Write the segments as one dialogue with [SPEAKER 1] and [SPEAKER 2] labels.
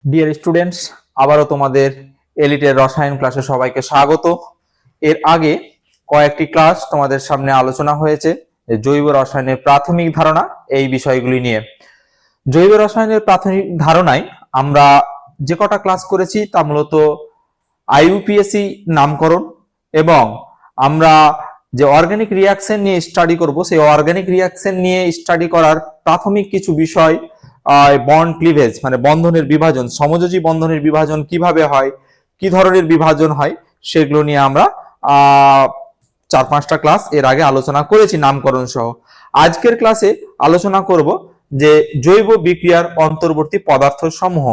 [SPEAKER 1] Dear students, আবারও তোমাদের এলিটের রসায়ন ক্লাসে সবাইকে স্বাগত। এর আগে কয়েকটি ক্লাস তোমাদের সামনে আলোচনা হয়েছে জৈব রসায়নের প্রাথমিক ধারণা এই বিষয়গুলি নিয়ে। জৈব রসায়নের প্রাথমিক ধারণায় আমরা যে কটা ক্লাস করেছি তা মূলত আইইউপিএসসি নামকরণ এবং আমরা যে অর্গানিক রিয়াকশন নিয়ে স্টাডি করব সেই অর্গানিক রিয়াকশন নিয়ে স্টাডি করার প্রাথমিক কিছু বিষয়, বন্ড ক্লিভেজ মানে বন্ধনের বিভাজন, সমযোজী বন্ধনের বিভাজন কিভাবে হয়, কি ধরনের বিভাজন হয়, সেগুলো নিয়ে আমরা 4-5টা ক্লাস এর আগে আলোচনা করেছি নামকরণ সহ। আজকের ক্লাসে আলোচনা করব যে জৈব বিক্রিয়ার অন্তর্বর্তী পদার্থ সমূহ,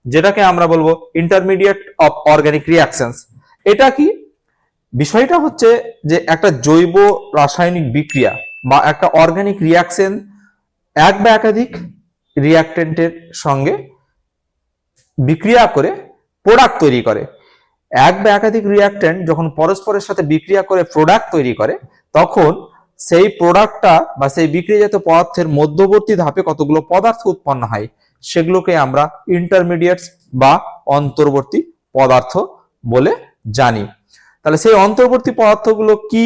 [SPEAKER 1] যেটাকে আমরা বলবো ইন্টারমিডিয়েট অফ অর্গানিক রিয়াকশনস। এটা কি? বিষয়টা হচ্ছে যে একটা জৈব রাসায়নিক বিক্রিয়া বা একটা অর্গানিক রিয়াকশন এক বা একাধিক রিয়াক্টেন্টের সঙ্গে বিক্রিয়া করে প্রোডাক্ট তৈরি করে। এক বা একাধিক রিয়াক্টেন্ট যখন পরস্পরের সাথে বিক্রিয়া করে প্রোডাক্ট তৈরি করে, তখন সেই প্রোডাক্টটা বা সেই বিক্রিয়াজাত পদার্থের মধ্যবর্তী ধাপে কতগুলো পদার্থ উৎপন্ন হয়, সেগুলোকে আমরা ইন্টারমিডিয়েটস বা অন্তর্বর্তী পদার্থ বলে জানি। তাহলে সেই অন্তর্বর্তী পদার্থগুলো কি,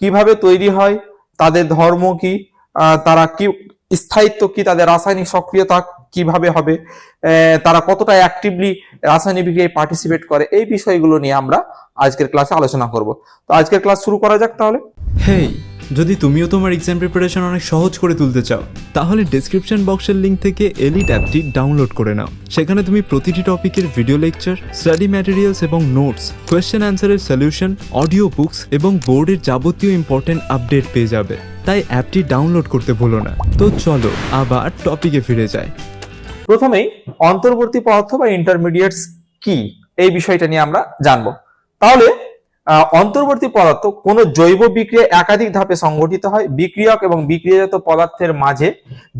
[SPEAKER 1] কিভাবে তৈরি হয়, তাদের ধর্ম কি, তারা কি স্থায়িত্ব কি, তাদের রাসায়নিক সক্রিয়তা কিভাবে হবে, তারা কতটা অ্যাক্টিভলি রাসায়নিক বিক্রিয়ায় পার্টিসিপেট করে, এই বিষয়গুলো নিয়ে আমরা আজকের ক্লাসে আলোচনা করব। তো আজকের ক্লাস শুরু করা যাক তাহলে।
[SPEAKER 2] হেই, যদি তুমিও তোমার এক্সাম প্রিপারেশন অনেক সহজ করে তুলতে চাও, তাহলে ডেসক্রিপশন বক্সের লিংক থেকে এলিট অ্যাপটি ডাউনলোড করে নাও। সেখানে তুমি প্রতিটি টপিকের ভিডিও লেকচার, স্টাডি ম্যাটেরিয়ালস এবং নোটস, কোয়েশ্চেন অ্যান্সারের সলিউশন, অডিও বুকস এবং বোর্ডের যাবতীয় ইম্পর্টেন্ট আপডেট পেয়ে যাবে। তাই অ্যাপটি ডাউনলোড করতে ভুলো না। তো চলো আবার টপিকে ফিরে যাই।
[SPEAKER 1] প্রথমেই অন্তর্বর্তী পদার্থ বা ইন্টারমিডিয়েটস কি, এই বিষয়টা নিয়ে আমরা জানবো। তাহলে অন্তর্বর্তী পদার্থ কোন জৈব বিক্রিয়া একাধিক ধাপে সংঘটিত হয়। বিক্রিয়ক এবং বিক্রিয়াজাত পদার্থের মাঝে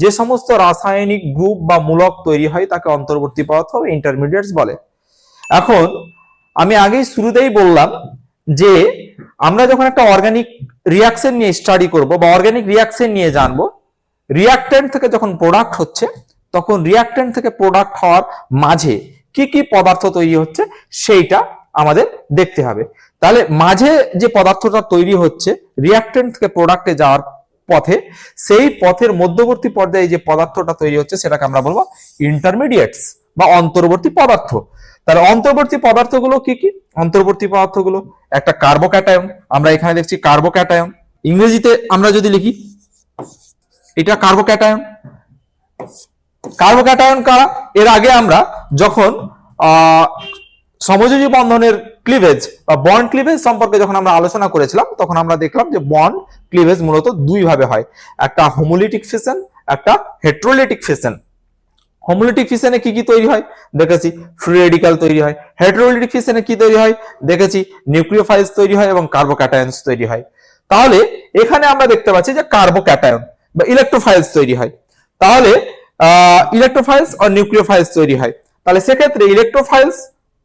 [SPEAKER 1] যে সমস্ত রাসায়নিক গ্রুপ বা মূলক তৈরি হয় তাকে অন্তর্বর্তী পদার্থ বা ইন্টারমিডিয়েটস বলে। এখন আমি আগেই শুরুতেই বললাম যে আমরা যখন একটা অর্গানিক রিয়াকশন নিয়ে স্টাডি করব বা অর্গানিক রিয়াকশন নিয়ে জানবো, রিয়াক্টেন্ট থেকে যখন প্রোডাক্ট হচ্ছে, তখন রিয়াক্টেন্ট থেকে প্রোডাক্ট হওয়ার মাঝে কি কি পদার্থ তৈরি হচ্ছে সেইটা আমাদের দেখতে হবে। তাহলে মাঝে যে পদার্থটা তৈরি হচ্ছে রিয়াক্টেন্ট থেকে প্রোডাক্টে যাওয়ার পথে, সেই পথের মধ্যবর্তী পর্যায়ে যে পদার্থটা তৈরি হচ্ছে সেটাকে আমরা বলবো ইন্টারমিডিয়েটস বা অন্তর্বর্তী পদার্থ। তাহলে অন্তর্বর্তী পদার্থগুলো কি কি? অন্তর্বর্তী পদার্থগুলো একটা কার্বোক্যাটায়ন, আমরা এখানে দেখছি কার্বোক্যাটায়ন, ইংরেজিতে আমরা যদি লিখি এটা কার্বোক্যাটায়ন। কার্বোক্যাটায়ন কারা? এর আগে আমরা যখন সমযোজী বন্ধনের ক্লিভেজ বা বন্ড ক্লিভেজ সম্পর্কে যখন আমরা আলোচনা করেছিলাম, তখন আমরা দেখলাম যে বন্ড ক্লিভেজ মূলত দুই ভাবে হয়, একটা হোমোলিটিক ফিশন, একটা হেটেরোলিটিক ফিশন। হোমোলিটিক ফিশনে কি কি তৈরি হয় দেখেছি, ফ্রি রেডিক্যাল তৈরি হয়। হেটেরোলিটিক ফিশনে কি তৈরি হয় দেখেছি, নিউক্লিওফাইলস তৈরি হয় এবং কার্বোক্যাটায়নস তৈরি হয়। তাহলে এখানে আমরা দেখতে পাচ্ছি যে কার্বোক্যাটায়ন বা ইলেকট্রোফাইলস তৈরি হয়। তাহলে ইলেকট্রোফাইলস আর নিউক্লিওফাইলস তৈরি হয়। তাহলে সেক্ষেত্রে ইলেকট্রোফাইলস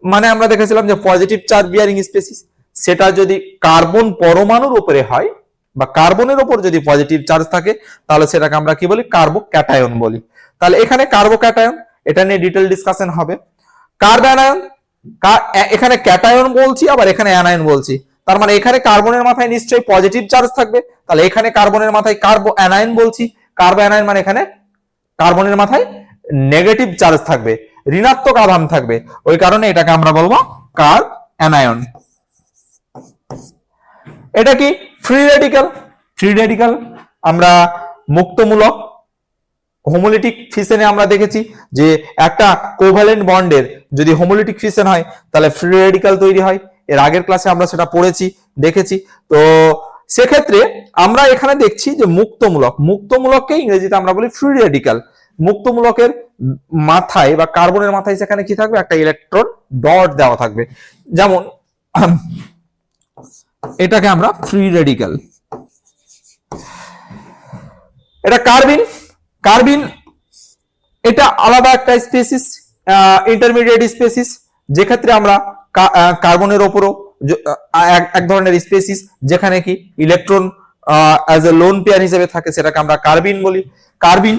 [SPEAKER 1] মানে আমরা দেখেছিলাম যে পজিটিভ চার্জ বিয়ারিং স্পেসিস, সেটা যদি কার্বন পরমাণুর উপরে হয় বা কার্বনের উপর যদি পজিটিভ চার্জ থাকে, তাহলে সেটাকে আমরা কি বলি, কার্বোক্যাটায়ন বলি। তাহলে এখানে কার্বোক্যাটায়ন, এটা নিয়ে ডিটেল ডিসকাশন হবে। কার্বনায়ন, এখানে ক্যাটায়ন বলছি আবার এখানে অ্যানায়ন বলছি, তার মানে এখানে কার্বনের মাথায় নিশ্চয়ই পজিটিভ চার্জ থাকবে, তাহলে এখানে কার্বনের মাথায় কার্বো অ্যানায়ন বলছি। কার্বো অ্যানায়ন মানে এখানে কার্বনের মাথায় নেগেটিভ চার্জ থাকবে, ঋণাত্মক আধান থাকবে, ওই কারণে এটাকে আমরা বলবো কার্ব অ্যানায়ন। এটা কি? Free radical. ফ্রি রেডিক্যাল আমরা মুক্তমূলক। হোমোলিটিক ফিশনে আমরা দেখেছি যে একটা কোভ্যালেন্ট বন্ডের যদি হোমোলিটিক ফিশন হয় তাহলে ফ্রি রেডিক্যাল তৈরি হয়। এর আগের ক্লাসে আমরা সেটা পড়েছি, দেখেছি। তো সেক্ষেত্রে আমরা এখানে দেখছি যে মুক্তমূলক, মুক্তমূলককে ইংরেজিতে আমরা বলি ফ্রি রেডিক্যাল। মুক্তমূলকের মাথায় বা কার্বনের মাথায় সেখানে কি থাকবে, একটা ইলেকট্রন ডট দেওয়া থাকবে, যেমন এটাকে আমরা ফ্রি রেডিক্যাল। এটা কার্বিন। কার্বিন এটা আলাদা একটা স্পেসিস, ইন্টারমিডিয়েট স্পেসিস, যে ক্ষেত্রে আমরা কার্বনের ওপরও এক ধরনের স্পেসিস যেখানে কি electron as a lone pair হিসেবে থাকে, সেটাকে আমরা কার্বিন বলি। কার্বিন,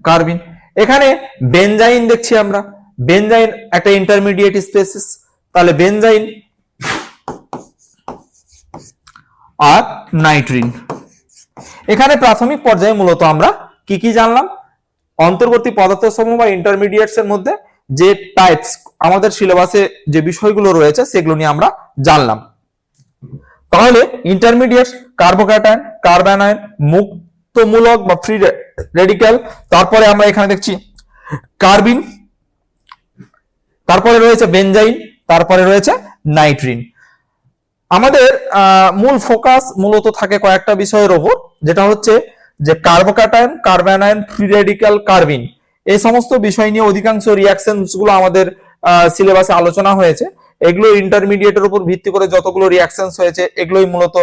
[SPEAKER 1] কার্বিন এখানে বেনজাইন দেখছি আমরা, বেনজাইন একটা ইন্টারমিডিয়েট স্পেসিস, তাহলে বেনজাইন আর নাইট্রিন। এখানে প্রাথমিক পর্যায়ে মূলত আমরা কি কি জানলাম, অন্তর্বর্তী পদার্থসমূহ বা ইন্টারমিডিয়েটস এর মধ্যে যে টাইপস আমাদের সিলেবাসে যে বিষয়গুলো রয়েছে সেগুলো নিয়ে আমরা জানলাম। তাহলে ইন্টারমিডিয়েটস কার্বোক্যাটায়ন, কার্বানায়ন, মুক্তমূলক বা ফ্রি রেডিক্যাল, তারপরে আমরা এখানে দেখছি কার্বিন, তারপরে রয়েছে বেনজাইন, তারপরে রয়েছে নাইট্রিন। আমাদের মূল ফোকাস মূলত থাকে কয়েকটা বিষয়ের ওপর, যেটা হচ্ছে যে কার্বোক্যাটায়ন, কার্বানায়ন, ফ্রি রেডিক্যাল, কার্বিন, এই সমস্ত বিষয় নিয়ে অধিকাংশ রিঅ্যাকশনস গুলো আমাদের সিলেবাসে আলোচনা হয়েছে। এগুলো ইন্টারমিডিয়েটের উপর ভিত্তি করে যতগুলো রিঅ্যাকশনস হয়েছে এগুলোই মূলত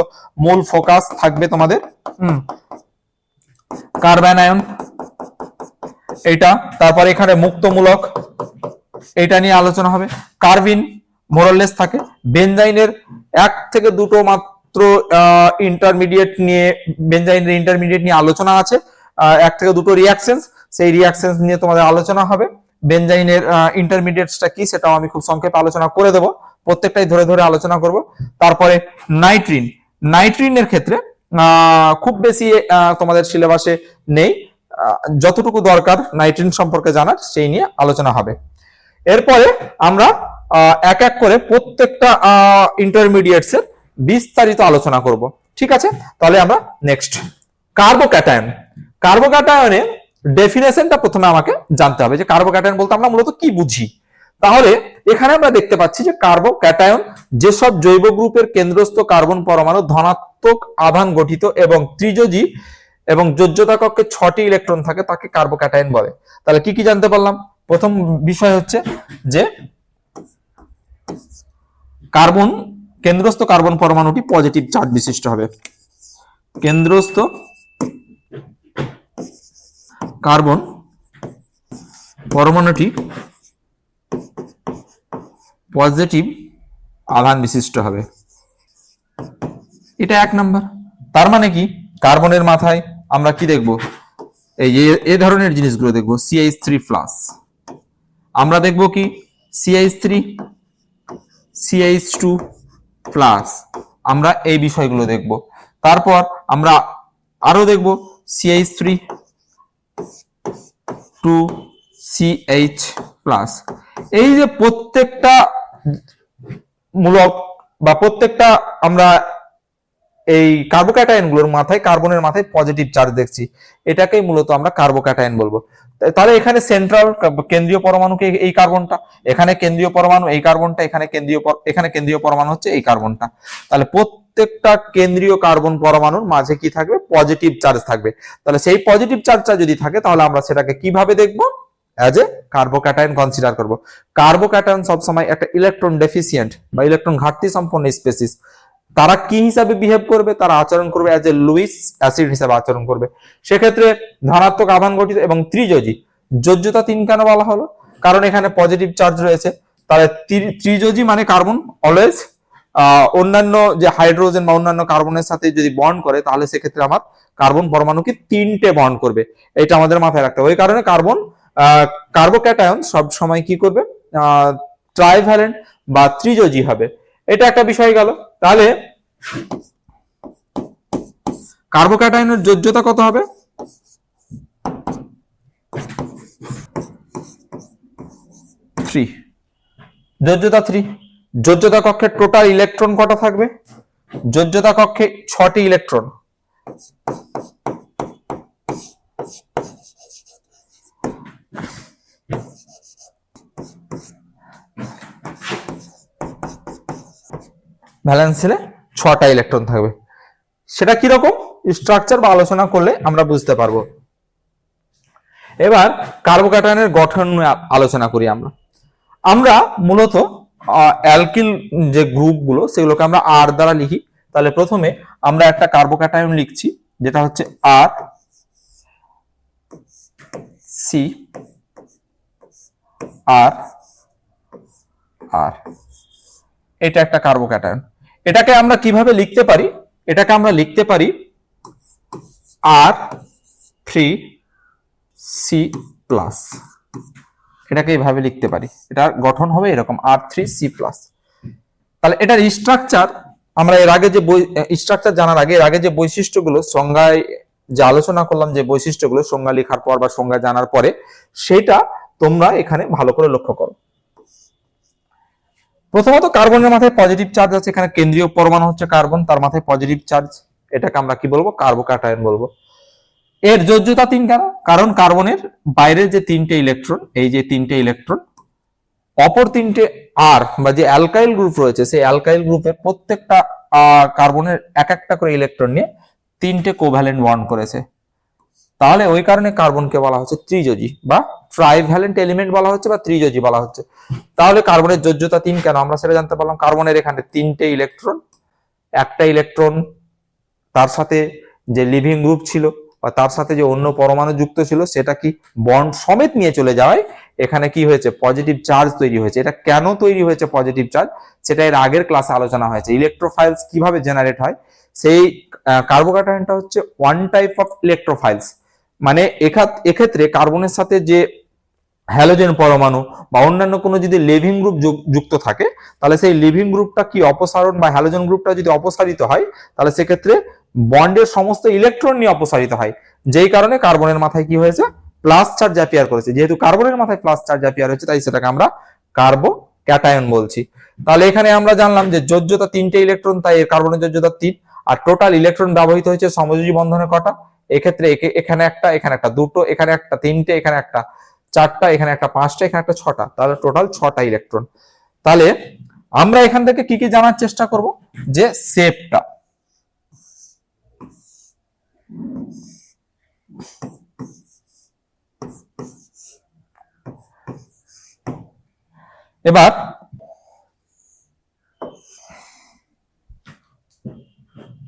[SPEAKER 1] মূল ফোকাস থাকবে তোমাদের। কার্বানায়ন এটা, তারপরে এখানে মুক্তমূলক এটা নিয়ে আলোচনা হবে। কার্বিন মোরাললেস থাকে। বেনজাইনের এক থেকে দুটো মাত্র ইন্টারমিডিয়েট নিয়ে, বেনজাইনের ইন্টারমিডিয়েট নিয়ে আলোচনা আছে, এক থেকে দুটো রিঅ্যাকশনস, সেই রিঅ্যাকশনস নিয়ে তোমাদের আলোচনা হবে। বেনজাইনের ইন্টারমিডিয়েটসটা কি সেটাও আমি খুব সংক্ষেপে আলোচনা করে দেব, প্রত্যেকটাই ধরে ধরে আলোচনা করব। তারপরে নাইট্রিন, নাইট্রিনের ক্ষেত্রে খুব বেশি তোমাদের সিলেবাসে নেই, যতটুকু দরকার নাইট্রিন সম্পর্কে জানার সেই নিয়ে আলোচনা হবে। এরপরে আমরা এক এক করে প্রত্যেকটা ইন্টারমিডিয়েটস এর বিস্তারিত আলোচনা করব, ঠিক আছে? তাহলে আমরা নেক্সট কার্বোক্যাটায়ন। কার্বোক্যাটায়নের ডেফিনেশনটা প্রথমে আমাকে জানতে হবে যে কার্বোক্যাটায়ন বলতে আমরা মূলত কি বুঝি। তাহলে এখানে আমরা দেখতে পাচ্ছি যে কার্বোক্যাটায়ন যেসব জৈব গ্রুপের কেন্দ্রস্থ কার্বন পরমাণু ধনাত্মক আধান গঠিত এবং ত্রিযোজী এবং যোজ্যতা কক্ষে 6টি ইলেকট্রন থাকে তাকে কার্বোক্যাটায়ন বলে। তাহলে কি কি জানতে পারলাম? প্রথম বিষয় হচ্ছে যে কার্বন, কেন্দ্রস্থ কার্বন পরমাণুটি পজিটিভ চার্জ বিশিষ্ট হবে। কেন্দ্রস্থ কার্বন পরমাণুটি পজিটিভ আধান বিশিষ্ট হবে, এটা এক নাম্বার। তার মানে কি, কার্বনের মাথায় আমরা কি দেখব, এই যে এই ধরনের জিনিসগুলো দেখব, CH3+, আমরা দেখব কি CH3, CH2+, আমরা এই বিষয়গুলো দেখব। তারপর আমরা আরো দেখব CH3 2CH+। এই যে প্রত্যেকটা মূলক বা প্রত্যেকটা আমরা এই কার্বোক্যাটায়ন গুলোর মাথায়, কার্বনের মাথায় পজিটিভ চার্জ দেখছি, এটাকেই মূলত আমরা কার্বোক্যাটায়ন বলবো। তাহলে এখানে সেন্ট্রাল কেন্দ্রীয় পরমাণুকে এই কার্বনটা, এখানে কেন্দ্রীয় পরমাণু এই কার্বনটা, এখানে কেন্দ্রীয় পরমাণু হচ্ছে এই কার্বনটা। তাহলে প্রত্যেকটা কেন্দ্রীয় কার্বন পরমাণুর মাঝে কি থাকবে? পজিটিভ চার্জ থাকবে। তাহলে সেই পজিটিভ চার্জটা যদি থাকে তাহলে আমরা সেটাকে কিভাবে দেখবো? অ্যাজ এ কার্বোক্যাটায়ন কনসিডার করব। কার্বোক্যাটায়ন সবসময় একটা ইলেকট্রন ডেফিসিয়েন্ট বা ইলেকট্রন ঘাটতি সম্পন্ন স্পেসিস। তারা কি হিসাবে বিহেভ করবে? তারা আচরণ করবে অ্যাজ এ লুইস অ্যাসিড হিসাবে আচরণ করবে। সেক্ষেত্রে ধনাত্মক আধান গঠিত এবং ত্রিযোজী। যোজ্যতা 3 কেন বলা হলো? কারণ এখানে পজিটিভ চার্জ রয়েছে। তাহলে ত্রিযোজী মানে কার্বন অলওয়েজ অন্যান্য যে হাইড্রোজেন বা অন্যান্য কার্বনের সাথে যদি বন্ড করে তাহলে সেক্ষেত্রে আমার কার্বন পরমাণুকে 3টে বন্ড করবে, এটা আমাদের মাথায় রাখতে হবে। ওই কারণে কার্বোক্যাটায়ন সব সময় কি করবে? ট্রাইভ্যালেন্ট বা ত্রিযোজী হবে, এটা একটা বিষয় গেল। তাহলে কার্বোক্যাটায়নের যোজ্যতা কত হবে? 3, যোজ্যতা 3। যোজ্যতা কক্ষে টোটাল ইলেকট্রন কটা থাকবে? যোজ্যতা কক্ষে 6টি ইলেকট্রন। ভ্যালেন্স শেলে 6টা ইলেকট্রন থাকবে। সেটা কি রকম স্ট্রাকচার বা আলোচনা করলে আমরা বুঝতে পারবো। এবার কার্বোক্যাটায়নের গঠন আলোচনা করি। আমরা মূলত অ্যালকিল যে গ্রুপগুলো সেগুলোকে আমরা আর দ্বারা লিখি। তাহলে প্রথমে আমরা একটা কার্বোক্যাটায়ন লিখছি যেটা হচ্ছে আর সি আর আর, এটা একটা কার্বোক্যাটায়ন। এটাকে আমরা কিভাবে লিখতে পারি? এটাকে আমরা লিখতে পারি R3C+। প্লাস, এটাকে এইভাবে লিখতে পারি, এটার গঠন হবে এরকম R3C+। তাহলে এটার স্ট্রাকচার আমরা এর আগে যে স্ট্রাকচার জানার আগে এর আগে যে বৈশিষ্ট্যগুলো সংজ্ঞায় যে আলোচনা করলাম, যে বৈশিষ্ট্যগুলো সংজ্ঞা লেখার পর বা সংজ্ঞা জানার পরে, সেটা তোমরা এখানে ভালো করে লক্ষ্য করো। প্রথমত কার্বনের মাথায় পজিটিভ চার্জ আছে, এখানে কেন্দ্রীয় পরমাণু হচ্ছে কার্বন, তার মাথায় পজিটিভ চার্জ, এটাকে আমরা কি বলবো, কার্বোক্যাটায়ন বলবো। এর যোজ্যতা 3 কেন? কারণ কার্বনের বাইরের যে 3টে ইলেকট্রন, এই যে 3টে ইলেকট্রন, অপর 3টে আর বা যে অ্যালকাইল গ্রুপ রয়েছে, সেই অ্যালকাইল গ্রুপের প্রত্যেকটা কার্বনের এক একটা করে ইলেকট্রন নিয়ে 3টে কোভ্যালেন্ট বন্ড করেছে। তাহলে ওই কারণে কার্বনকে বলা হচ্ছে ত্রিযোজী বা ট্রাইভ্যালেন্ট এলিমেন্ট বলা হচ্ছে বা ত্রিযোজী বলা হচ্ছে। তাহলে কার্বনের যোজ্যতা 3 কেন? আমরা সেটা জানতে পারলাম। কার্বনের এখানে 3টে ইলেকট্রন, একটা ইলেকট্রন তার সাথে যে লিভিং গ্রুপ ছিল বা তার সাথে যে অন্য পরমাণু যুক্ত ছিল সেটা কি বন্ড সমেত নিয়ে চলে যাওয়ায় এখানে কি হয়েছে, পজিটিভ চার্জ তৈরি হয়েছে। এটা কেন তৈরি হয়েছে পজিটিভ চার্জ, সেটা এর আগের ক্লাসে আলোচনা হয়েছে। ইলেকট্রোফাইলস কিভাবে জেনারেট হয়, সেই কার্বোক্যাটায়নটা হচ্ছে ওয়ান টাইপ অফ ইলেকট্রোফাইলস, মানে এক্ষেত্রে কার্বনের সাথে যে হ্যালোজেন পরমাণু বা অন্যান্য কোনো যদি লিভিং গ্রুপ যুক্ত থাকে, তাহলে সেই লিভিং গ্রুপটা কি অপসারণ বা হ্যালোজেন গ্রুপটা যদি অপসারিত হয়, তাহলে সেক্ষেত্রে বন্ডের সমস্ত ইলেকট্রন নিয়ে অপসারিত হয়। যেই কারণে কার্বনের মাথায় কি হয়েছে, প্লাস চার্জ অ্যাপিয়ার করেছে। যেহেতু কার্বনের মাথায় প্লাস চার্জ অ্যাপিয়ার হয়েছে, তাই সেটাকে আমরা কার্বোক্যাটায়ন বলছি। তাহলে এখানে আমরা জানলাম যে যোজ্যতা 3টে ইলেকট্রন, তাই এর কার্বনের যোজ্যতা 3। আর টোটাল ইলেকট্রন ব্যবহৃত হয়েছে সমযোজী বন্ধনে কটা, এক্ষেত্রে এখানে একটা, এখানে একটা, দুটো, এখানে একটা, 3টে, এখানে একটা 4টা, এখানে একটা 5টা, এখানে একটা 6টা, তাহলে টোটাল 6টা ইলেকট্রন। তাহলে আমরা এখান থেকে কি কি জানার চেষ্টা করব, যে শেপটা, এবার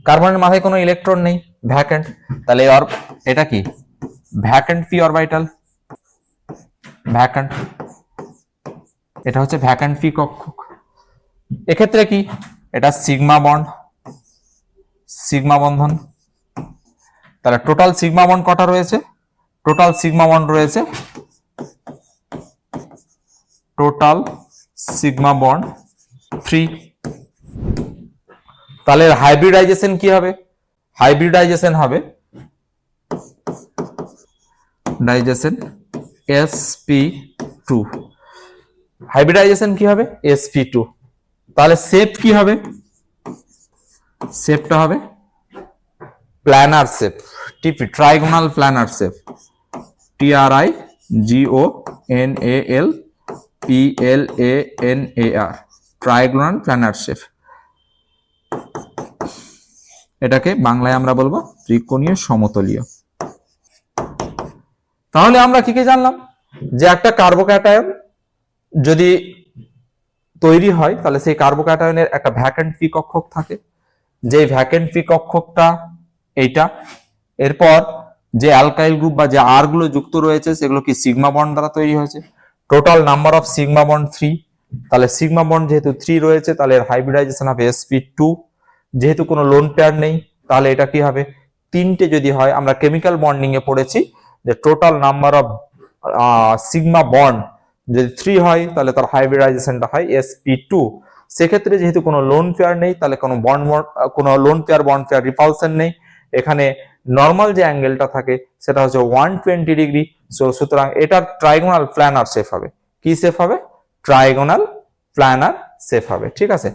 [SPEAKER 1] কার্বনের মাথায় কোনো ইলেকট্রন নেই, ভ্যাকেন্ট, তাহলে এটা কি ভ্যাকেন্ট পি অরবিটাল, ভ্যাকেন্ট, এটা হচ্ছে ভ্যাকেন্ট পি কক্ষক। এক্ষেত্রে কি, এটা সিগমা বন্ড, সিগমা বন্ধন। তাহলে টোটাল সিগমা বন্ড কটা রয়েছে, টোটাল সিগমা বন্ড রয়েছে, টোটাল সিগমা বন্ড 3। তাহলে হাইব্রিডাইজেশন কি হবে, হাইব্রিডাইজেশন হবে ডাইজেশন sp2, হাইব্রিডাইজেশন কি হবে sp2। তাহলে শেপ কি হবে, শেপটা হবে প্ল্যানার শেপ, টিপি trigonal planar shape, TRIGONAL trigonal planar shape. এটাকে বাংলায় আমরা বলবো ত্রিকোণীয় সমতলীয়। তাহলে আমরা কি কি জানলাম, যে একটা কার্বোক্যাটায়ন যদি তৈরি হয়, তাহলে সেই কার্বোক্যাটায়নের একটা ভ্যাকেন্ট পি কক্ষক থাকে, যে ভ্যাকেন্ট পি কক্ষকটা এইটা। এরপর যে অ্যালকাইল গ্রুপ বা যে আর গুলো যুক্ত রয়েছে, সেগুলো কি সিগমা বন্ড দ্বারা তৈরি হয়েছে। Total number of sigma bond 3, তাহলে সিগমা বন্ড যেহেতু 3 রয়েছে, তাহলে এর হাইব্রিডাইজেশন হবে sp2। যেহেতু কোনো লোন পেয়ার নেই, তাহলে এটা কি হবে, 3টে যদি হয়, আমরা কেমিক্যাল বন্ডিং এ পড়েছি যে total number of sigma bond যদি 3 হয়, তাহলে তার হাইব্রিডাইজেশনটা হয় sp2। সেক্ষেত্রে যেহেতু কোনো লোন পেয়ার নেই, তাহলে কোনো কোনো lone pair bond pair repulsion নেই। এখানে নর্মাল যে অ্যাঙ্গেলটা থাকে সেটা হচ্ছে 120 ডিগ্রি। সুতরাং এটা ট্রাইগোনাল প্ল্যানার শেপ হবে। কি শেপ হবে, ট্রাইগোনাল প্ল্যানার শেপ হবে। ঠিক আছে,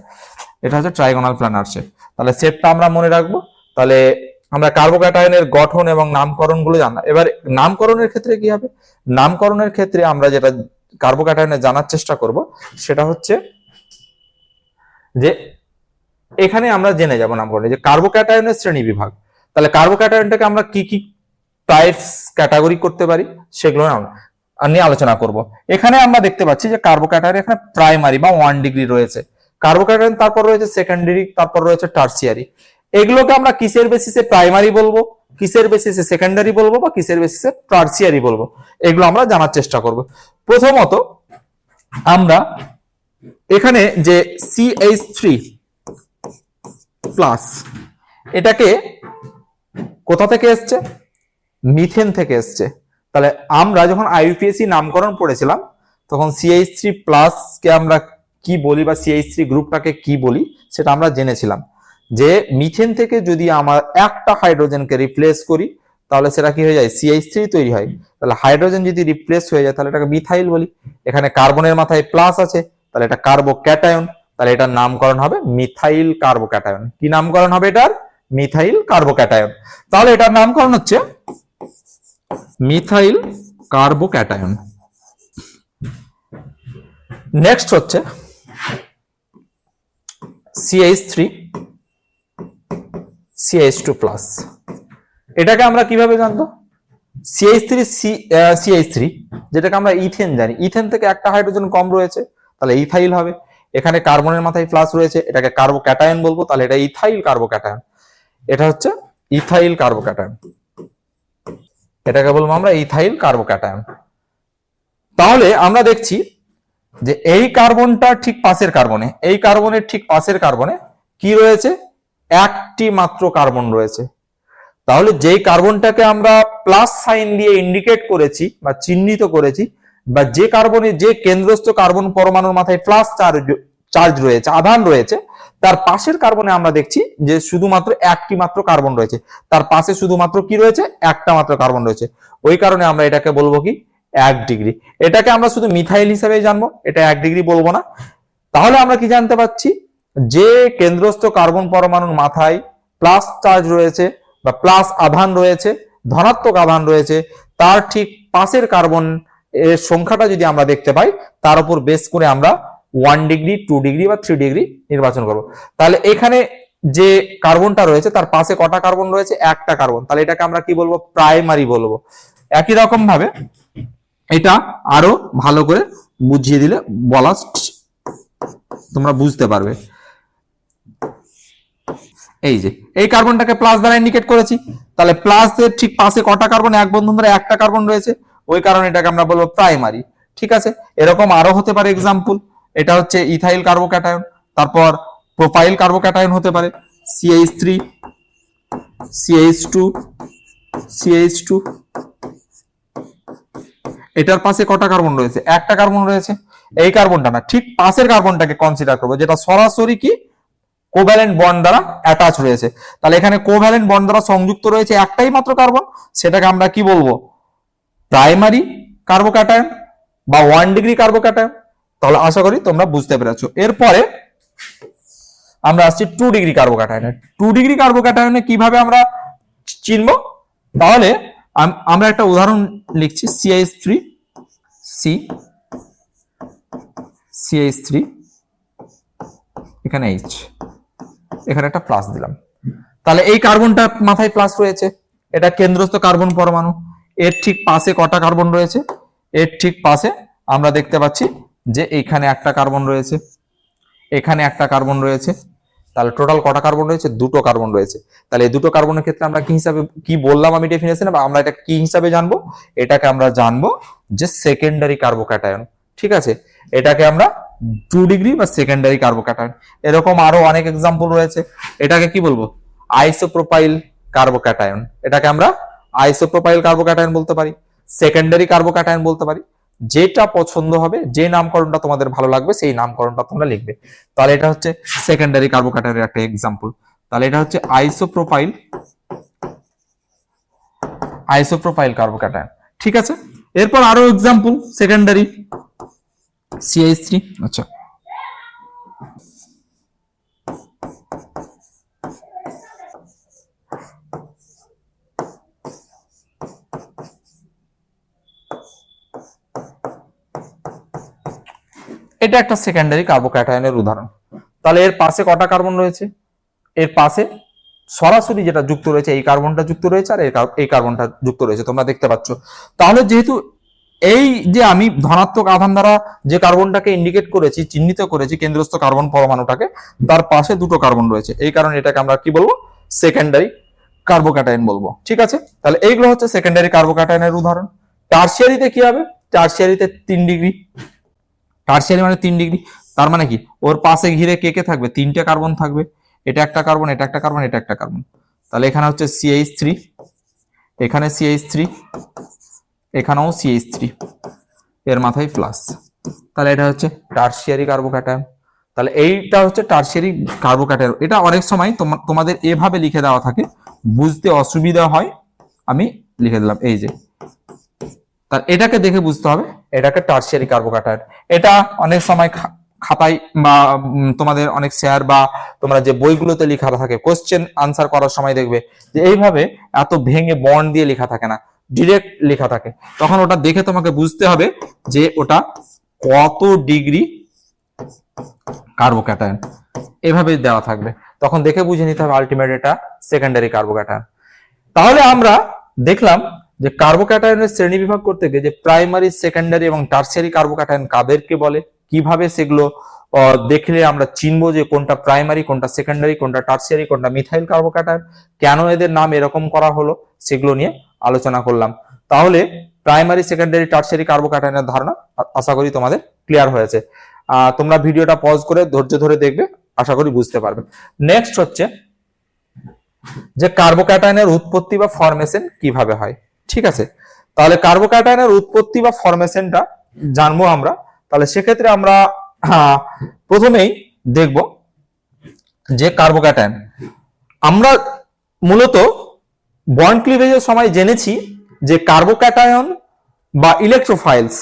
[SPEAKER 1] এটা হচ্ছে ট্রাইগোনাল প্ল্যানার শেপ। তাহলে শেপটা আমরা মনে রাখবো। তাহলে আমরা কার্বোক্যাটায়নের গঠন এবং নামকরণ গুলো জানলাম। এবার নামকরণের ক্ষেত্রে কি হবে, নামকরণের ক্ষেত্রে আমরা যেটা কার্বোক্যাটায়নে জানার চেষ্টা করব, সেটা হচ্ছে যে এখানে আমরা জেনে যাব নামকরণে যে কার্বোক্যাটায়নের শ্রেণী বিভাগ। তাহলে কার্বোক্যাটায়নটাকে আমরা কি কি টাইপস ক্যাটাগরি করতে পারি, সেগুলো নিয়ে আলোচনা করব। এখানে আমরা দেখতে পাচ্ছি যে কার্বোক্যাটায়ন এখানে প্রাইমারি বা 1 ডিগ্রি রয়েছে কার্বোক্যাটায়ন, তারপর রয়েছে সেকেন্ডারি, তারপর রয়েছে টার্সিয়ারি। এগুলোকে আমরা কিসের বেসিসে প্রাইমারি বলবো, কিসের বেসিসে সেকেন্ডারি বলবো, বা কিসের বেসিসে টার্সিয়ারি বলবো, এগুলো আমরা জানার চেষ্টা করব। প্রথমত আমরা এখানে যে CH3 প্লাস, এটাকে কোথা থেকে এসছে, মিথেন থেকে এসছে। তাহলে আমরা যখন আইইউপিএসসি নামকরণ পড়েছিলাম তখন CH3+ কে আমরা কি বলি বা CH3 গ্রুপটাকে কি বলি সেটা আমরা জেনেছিলাম, যে মিথেন থেকে যদি আমরা একটা হাইড্রোজেনকে রিপ্লেস করি তাহলে সেটা কি হয়ে যায়, CH3 তৈরি হয়। তাহলে হাইড্রোজেন যদি রিপ্লেস হয়ে যায় তাহলে এটাকে মিথাইল বলি। এখানে কার্বনের মাথায় প্লাস আছে, তাহলে এটা কার্বোক্যাটায়ন, তাহলে এটার নামকরণ হবে মিথাইল কার্বোক্যাটায়ন। কি নামকরণ হবে এটার? Methyl carbocation. তাহলে এটার নামকরণ হচ্ছে মিথাইল কার্বোক্যাটায়ন। নেক্সট হচ্ছে CH3 CH2+। এটাকে আমরা কিভাবে জানবো? CH3 যেটাকে আমরা ইথেন জানি, ইথেন থেকে একটা হাইড্রোজেন কম রয়েছে তাহলে ইথাইল হবে। এখানে কার্বনের মাথায় প্লাস রয়েছে, এটাকে কার্বোক্যাটায়ন বলবো, তাহলে এটা ইথাইল কার্বোক্যাটায়ন। এটা হচ্ছে ইথাইল কার্বোক্যাটায়ন, এটাকে বলবো আমরা ইথাইল কার্বোক্যাটায়ন। তাহলে আমরা দেখছি যে এই কার্বনটা ঠিক পাশের কার্বনে, এই কার্বনের ঠিক পাশের কার্বনে কি রয়েছে, একটি মাত্র কার্বন রয়েছে। তাহলে যেই কার্বনটাকে আমরা প্লাস সাইন দিয়ে ইন্ডিকেট করেছি বা চিহ্নিত করেছি, বা যে কার্বনে যে কেন্দ্রস্থ কার্বন পরমাণুর মাথায় প্লাস চার্জ রয়েছে, আধান রয়েছে, তার পাশের কার্বনে আমরা দেখছি যে শুধুমাত্র একটি মাত্র কার্বন রয়েছে, তার পাশে শুধুমাত্র কি রয়েছে, একটা মাত্র কার্বন রয়েছে। ওই কারণে আমরা এটাকে বলবো কি 1 ডিগ্রি। এটাকে আমরা শুধু মিথাইল হিসেবে জানবো, এটা 1 ডিগ্রি বলবো না। তাহলে আমরা কি জানতে পারছি, যে কেন্দ্রস্থ কার্বন পরমাণুর মাথায় প্লাস চার্জ রয়েছে বা প্লাস আধান রয়েছে, ধনাত্মক আধান রয়েছে, তার ঠিক পাশের কার্বন এর সংখ্যাটা যদি আমরা দেখতে পাই, তার উপর বেস করে আমরা 1 ডিগ্রি, 2 ডিগ্রি বা 3 ডিগ্রি নির্বাচন করব। তাহলে এখানে যে কার্বনটা রয়েছে তার পাশে কটা কার্বন রয়েছে, একটা কার্বন, তাহলে এটাকে আমরা কি বলবো, প্রাইমারি বলবো। একই রকম ভাবে এটা আরো ভালো করে বুঝিয়ে দিলে বলা তোমরা বুঝতে পারবে। এই যে এই কার্বনটাকে প্লাস দ্বারা ইন্ডিকেট করেছি, তাহলে প্লাস এর ঠিক পাশে কটা কার্বন, এক বন্ধন ধরে একটা কার্বন রয়েছে, ওই কারণে এটাকে আমরা বলবো প্রাইমারি। ঠিক আছে, এরকম আরো হতে পারে এক্সাম্পল। এটা হচ্ছে ইথাইল কার্বোক্যাটায়ন, তারপর প্রোপাইল কার্বোক্যাটায়ন হতে পারে CH3 CH2 CH2। এটার পাশে কটা কার্বন রয়েছে, একটা কার্বন রয়েছে। এই কার্বনটা না, ঠিক পাশের কার্বনটাকে কনসিডার করবো, যেটা সরাসরি কি কোভ্যালেন্ট বন্ড দ্বারা অ্যাটাচ রয়েছে। তাহলে এখানে কোভ্যালেন্ট বন্ড দ্বারা সংযুক্ত রয়েছে একটাই মাত্র কার্বন, সেটাকে আমরা কি বলবো, প্রাইমারি কার্বোক্যাটায়ন বা 1 ডিগ্রি কার্বোক্যাটায়ন। তাহলে আশা করি তোমরা বুঝতে পেরেছো। এরপরে আমরা আসছি 2 ডিগ্রি কার্বোক্যাটায়নে। 2 ডিগ্রি কার্বোক্যাটায়নে কিভাবে আমরা চিনবো, তাহলে আমরা একটা উদাহরণ লিখছি, CH3 এখানে H, এখানে একটা প্লাস দিলাম। তাহলে এই কার্বনটা মাথায় প্লাস রয়েছে, এটা কেন্দ্রস্থ কার্বন পরমাণু। এর ঠিক পাশে কটা কার্বন রয়েছে, এর ঠিক পাশে আমরা দেখতে পাচ্ছি যে এখানে একটা কার্বন রয়েছে, এখানে একটা কার্বন রয়েছে। তাহলে টোটাল কটা কার্বন রয়েছে, দুটো কার্বন রয়েছে। তাহলে এই দুটো কার্বনের ক্ষেত্রে আমরা কি হিসাবে কি বললাম আমি ডেফিনেশনে, বা আমরা এটা কি হিসাবে জানবো, এটাকে আমরা জানবো যে সেকেন্ডারি কার্বোক্যাটায়ন। ঠিক আছে, এটাকে আমরা 2 ডিগ্রি বা সেকেন্ডারি কার্বোক্যাটায়ন। এরকম আরো অনেক এক্সাম্পল রয়েছে। এটাকে কি বলবো, আইসোপ্রোপাইল কার্বোক্যাটায়ন। এটাকে আমরা আইসোপ্রোপাইল কার্বোক্যাটায়ন বলতে পারি, সেকেন্ডারি কার্বোক্যাটায়ন বলতে পারি। যেটা পছন্দ হবে, যে নামকরণটা তোমাদের ভালো লাগবে সেই নামকরণটা তোমরা লিখবে। তাহলে এটা হচ্ছে সেকেন্ডারি কার্বোক্যাটায়নের একটা এক্সাম্পল। তাহলে এটা হচ্ছে আইসোপ্রোপাইল কার্বোক্যাটায়ন। ঠিক আছে, এরপর আরো এক্সাম্পল সেকেন্ডারি CH3। আচ্ছা, এটা একটা সেকেন্ডারি কার্বোক্যাটায়নের উদাহরণ। তাহলে এর পাশে কটা কার্বন রয়েছে, এর পাশে সরাসরি যেটা যুক্ত রয়েছে এই কার্বনটা যুক্ত রয়েছে, আর এই কার্বনটা যুক্ত রয়েছে, তোমরা দেখতে পাচ্ছ। তাহলে যেহেতু এই যে আমি ধনাত্মক আধান দ্বারা যে কার্বনটাকে ইন্ডিকেট করেছি, চিহ্নিত করেছি কেন্দ্রস্থ কার্বন পরমাণুটাকে, তার পাশে দুটো কার্বন রয়েছে, এই কারণে এটাকে আমরা কি বলবো, সেকেন্ডারি কার্বোক্যাটায়ন বলবো। ঠিক আছে, তাহলে এইগুলো হচ্ছে সেকেন্ডারি কার্বোক্যাটায়নের উদাহরণ। টারসিয়ারিতে কি হবে, টারসিয়ারিতে 3 ডিগ্রি, টারসিয়ারি মানে 3 ডিগ্রি। তার মানে কি, ওর পাশে ঘিরে কে কে থাকবে, 3টে কার্বন থাকবে। এটা একটা কার্বন, এটা একটা কার্বন, এটা একটা কার্বন। তাহলে এখানে হচ্ছে CH3, এখানে CH3, এখানেও CH3, এর মাথায় প্লাস, তাহলে এটা হচ্ছে টারসিয়ারি কার্বোক্যাটায়ন। তাহলে এইটা হচ্ছে টারসিয়ারি কার্বোক্যাটায়ন। এটা অনেক সময় তোমাদের এভাবে লিখে দেওয়া থাকে, বুঝতে অসুবিধা হয়, আমি লিখে দিলাম এই যে। তার এটাকে দেখে বুঝতে হবে এটাকে টারসিয়ারি কার্বোক্যাটায়ন। এটা অনেক সময় খাতায় বা তোমাদের অনেক স্যার বা তোমরা যে বইগুলোতে লেখা থাকে কোশ্চেন আনসার করার সময় দেখবে যে এইভাবে এত ভেঙে বন্ড দিয়ে লেখা থাকে না, ডিরেক্ট লেখা থাকে। তখন ওটা দেখে তোমাকে বুঝতে হবে যে ওটা কত ডিগ্রি কার্বোক্যাটায়ন, এভাবে দেওয়া থাকবে, তখন দেখে বুঝে নিতে হবে আলটিমেট এটা সেকেন্ডারি কার্বোক্যাটায়ন। তাহলে আমরা দেখলাম যে কার্বোক্যাটায়নের শ্রেণী বিভাগ করতে গিয়ে যে প্রাইমারি, সেকেন্ডারি এবং টারসিয়ারি কার্বোক্যাটায়ন কাদেরকে বলে, কিভাবে সেগুলো দেখলে আমরা চিনবো যে কোনটা প্রাইমারি, কোনটা সেকেন্ডারি, কোনটা টারসিয়ারি, কোনটা মিথাইল কার্বোক্যাটায়ন, কেন এদের নাম এরকম করা হলো, সেগুলো নিয়ে আলোচনা করলাম। তাহলে প্রাইমারি, সেকেন্ডারি, টারসিয়ারি কার্বোক্যাটায়নের ধারণা আশা করি তোমাদের ক্লিয়ার হয়েছে। তোমরা ভিডিওটা পজ করে ধৈর্য ধরে দেখবে, আশা করি বুঝতে পারবে। নেক্সট হচ্ছে যে কার্বোক্যাটায়নের উৎপত্তি বা ফরমেশন কিভাবে হয়। ঠিক আছে, তাহলে কার্বোক্যাটায়নের উৎপত্তি বা ফরমেশনটা জানবো আমরা। তাহলে সেক্ষেত্রে আমরা প্রথমেই দেখব যে কার্বোক্যাটায়ন, আমরা মূলত বন্ড ক্লিভেজের সময় জেনেছি যে কার্বোক্যাটায়ন বা ইলেকট্রোফাইলস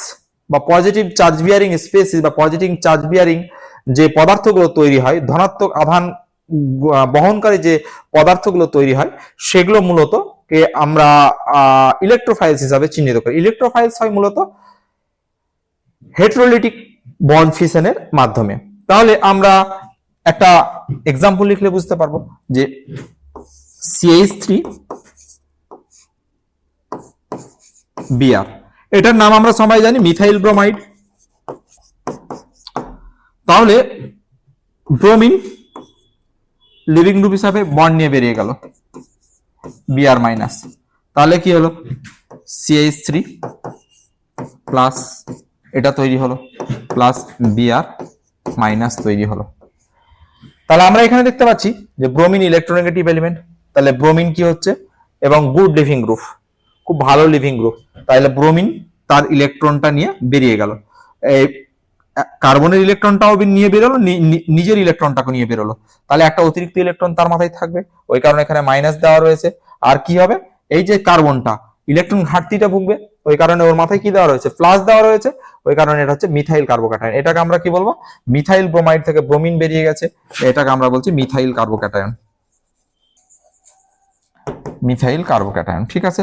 [SPEAKER 1] বা পজিটিভ চার্জ বিয়ারিং স্পেসিস বা পজিটিভ চার্জ বিয়ারিং যে পদার্থগুলো তৈরি হয়, ধনাত্মক আধান বহনকারী যে পদার্থগুলো তৈরি হয়, সেগুলো মূলত কে আমরা ইলেকট্রোফাইলস হিসাবে চিহ্নিত করি। ইলেকট্রোফাইলস হয় মূলত হেটেরোলিটিক বন্ড ফিশনের মাধ্যমে। তাহলে আমরা একটা এক্সাম্পল লিখলে বুঝতে পারবো যে CH3 Br, এটার নাম আমরা সবাই জানি মিথাইল ব্রোমাইড। তাহলে ব্রোমিন লিভিং গ্রুপ হিসাবে বন্ড নিয়ে বেরিয়ে গেল Br মাইনাস, তাহলে কি হলো CH3 প্লাস, এটা তৈরি হলো প্লাস Br মাইনাস তৈরি হলো। তাহলে আমরা এখানে দেখতে পাচ্ছি যে ব্রোমিন ইলেকট্রোনেগেটিভ এলিমেন্ট, তাহলে ব্রোমিন কি হচ্ছে এবং গুড লিভিং গ্রুপ, খুব ভালো লিভিং গ্রুপ। তাহলে ব্রোমিন তার ইলেকট্রনটা নিয়ে বেরিয়ে গেল, এই কার্বনের ইলেকট্রনটাও নিয়ে বেরোলো, নিজের ইলেকট্রনটাকে নিয়ে বেরোলো, তাহলে একটা অতিরিক্ত ইলেকট্রন তার মাথায় থাকবে, ওই কারণে এখানে মাইনাস দেওয়া রয়েছে। আর কি হবে, এই যে কার্বনটা ইলেকট্রন ঘাটতিটা ভুগবে, ওই কারণে ওর মাথায় কি দেওয়া রয়েছে, প্লাস দেওয়া রয়েছে, ওই কারণে এটা হচ্ছে মিথাইল কার্বোক্যাটায়ন। এটাকে আমরা কি বলবো, মিথাইল ব্রোমাইড থেকে ব্রোমিন বেরিয়ে গেছে, এটাকে আমরা বলছি মিথাইল কার্বোক্যাটায়ন, মিথাইল কার্বোক্যাটায়ন। ঠিক আছে,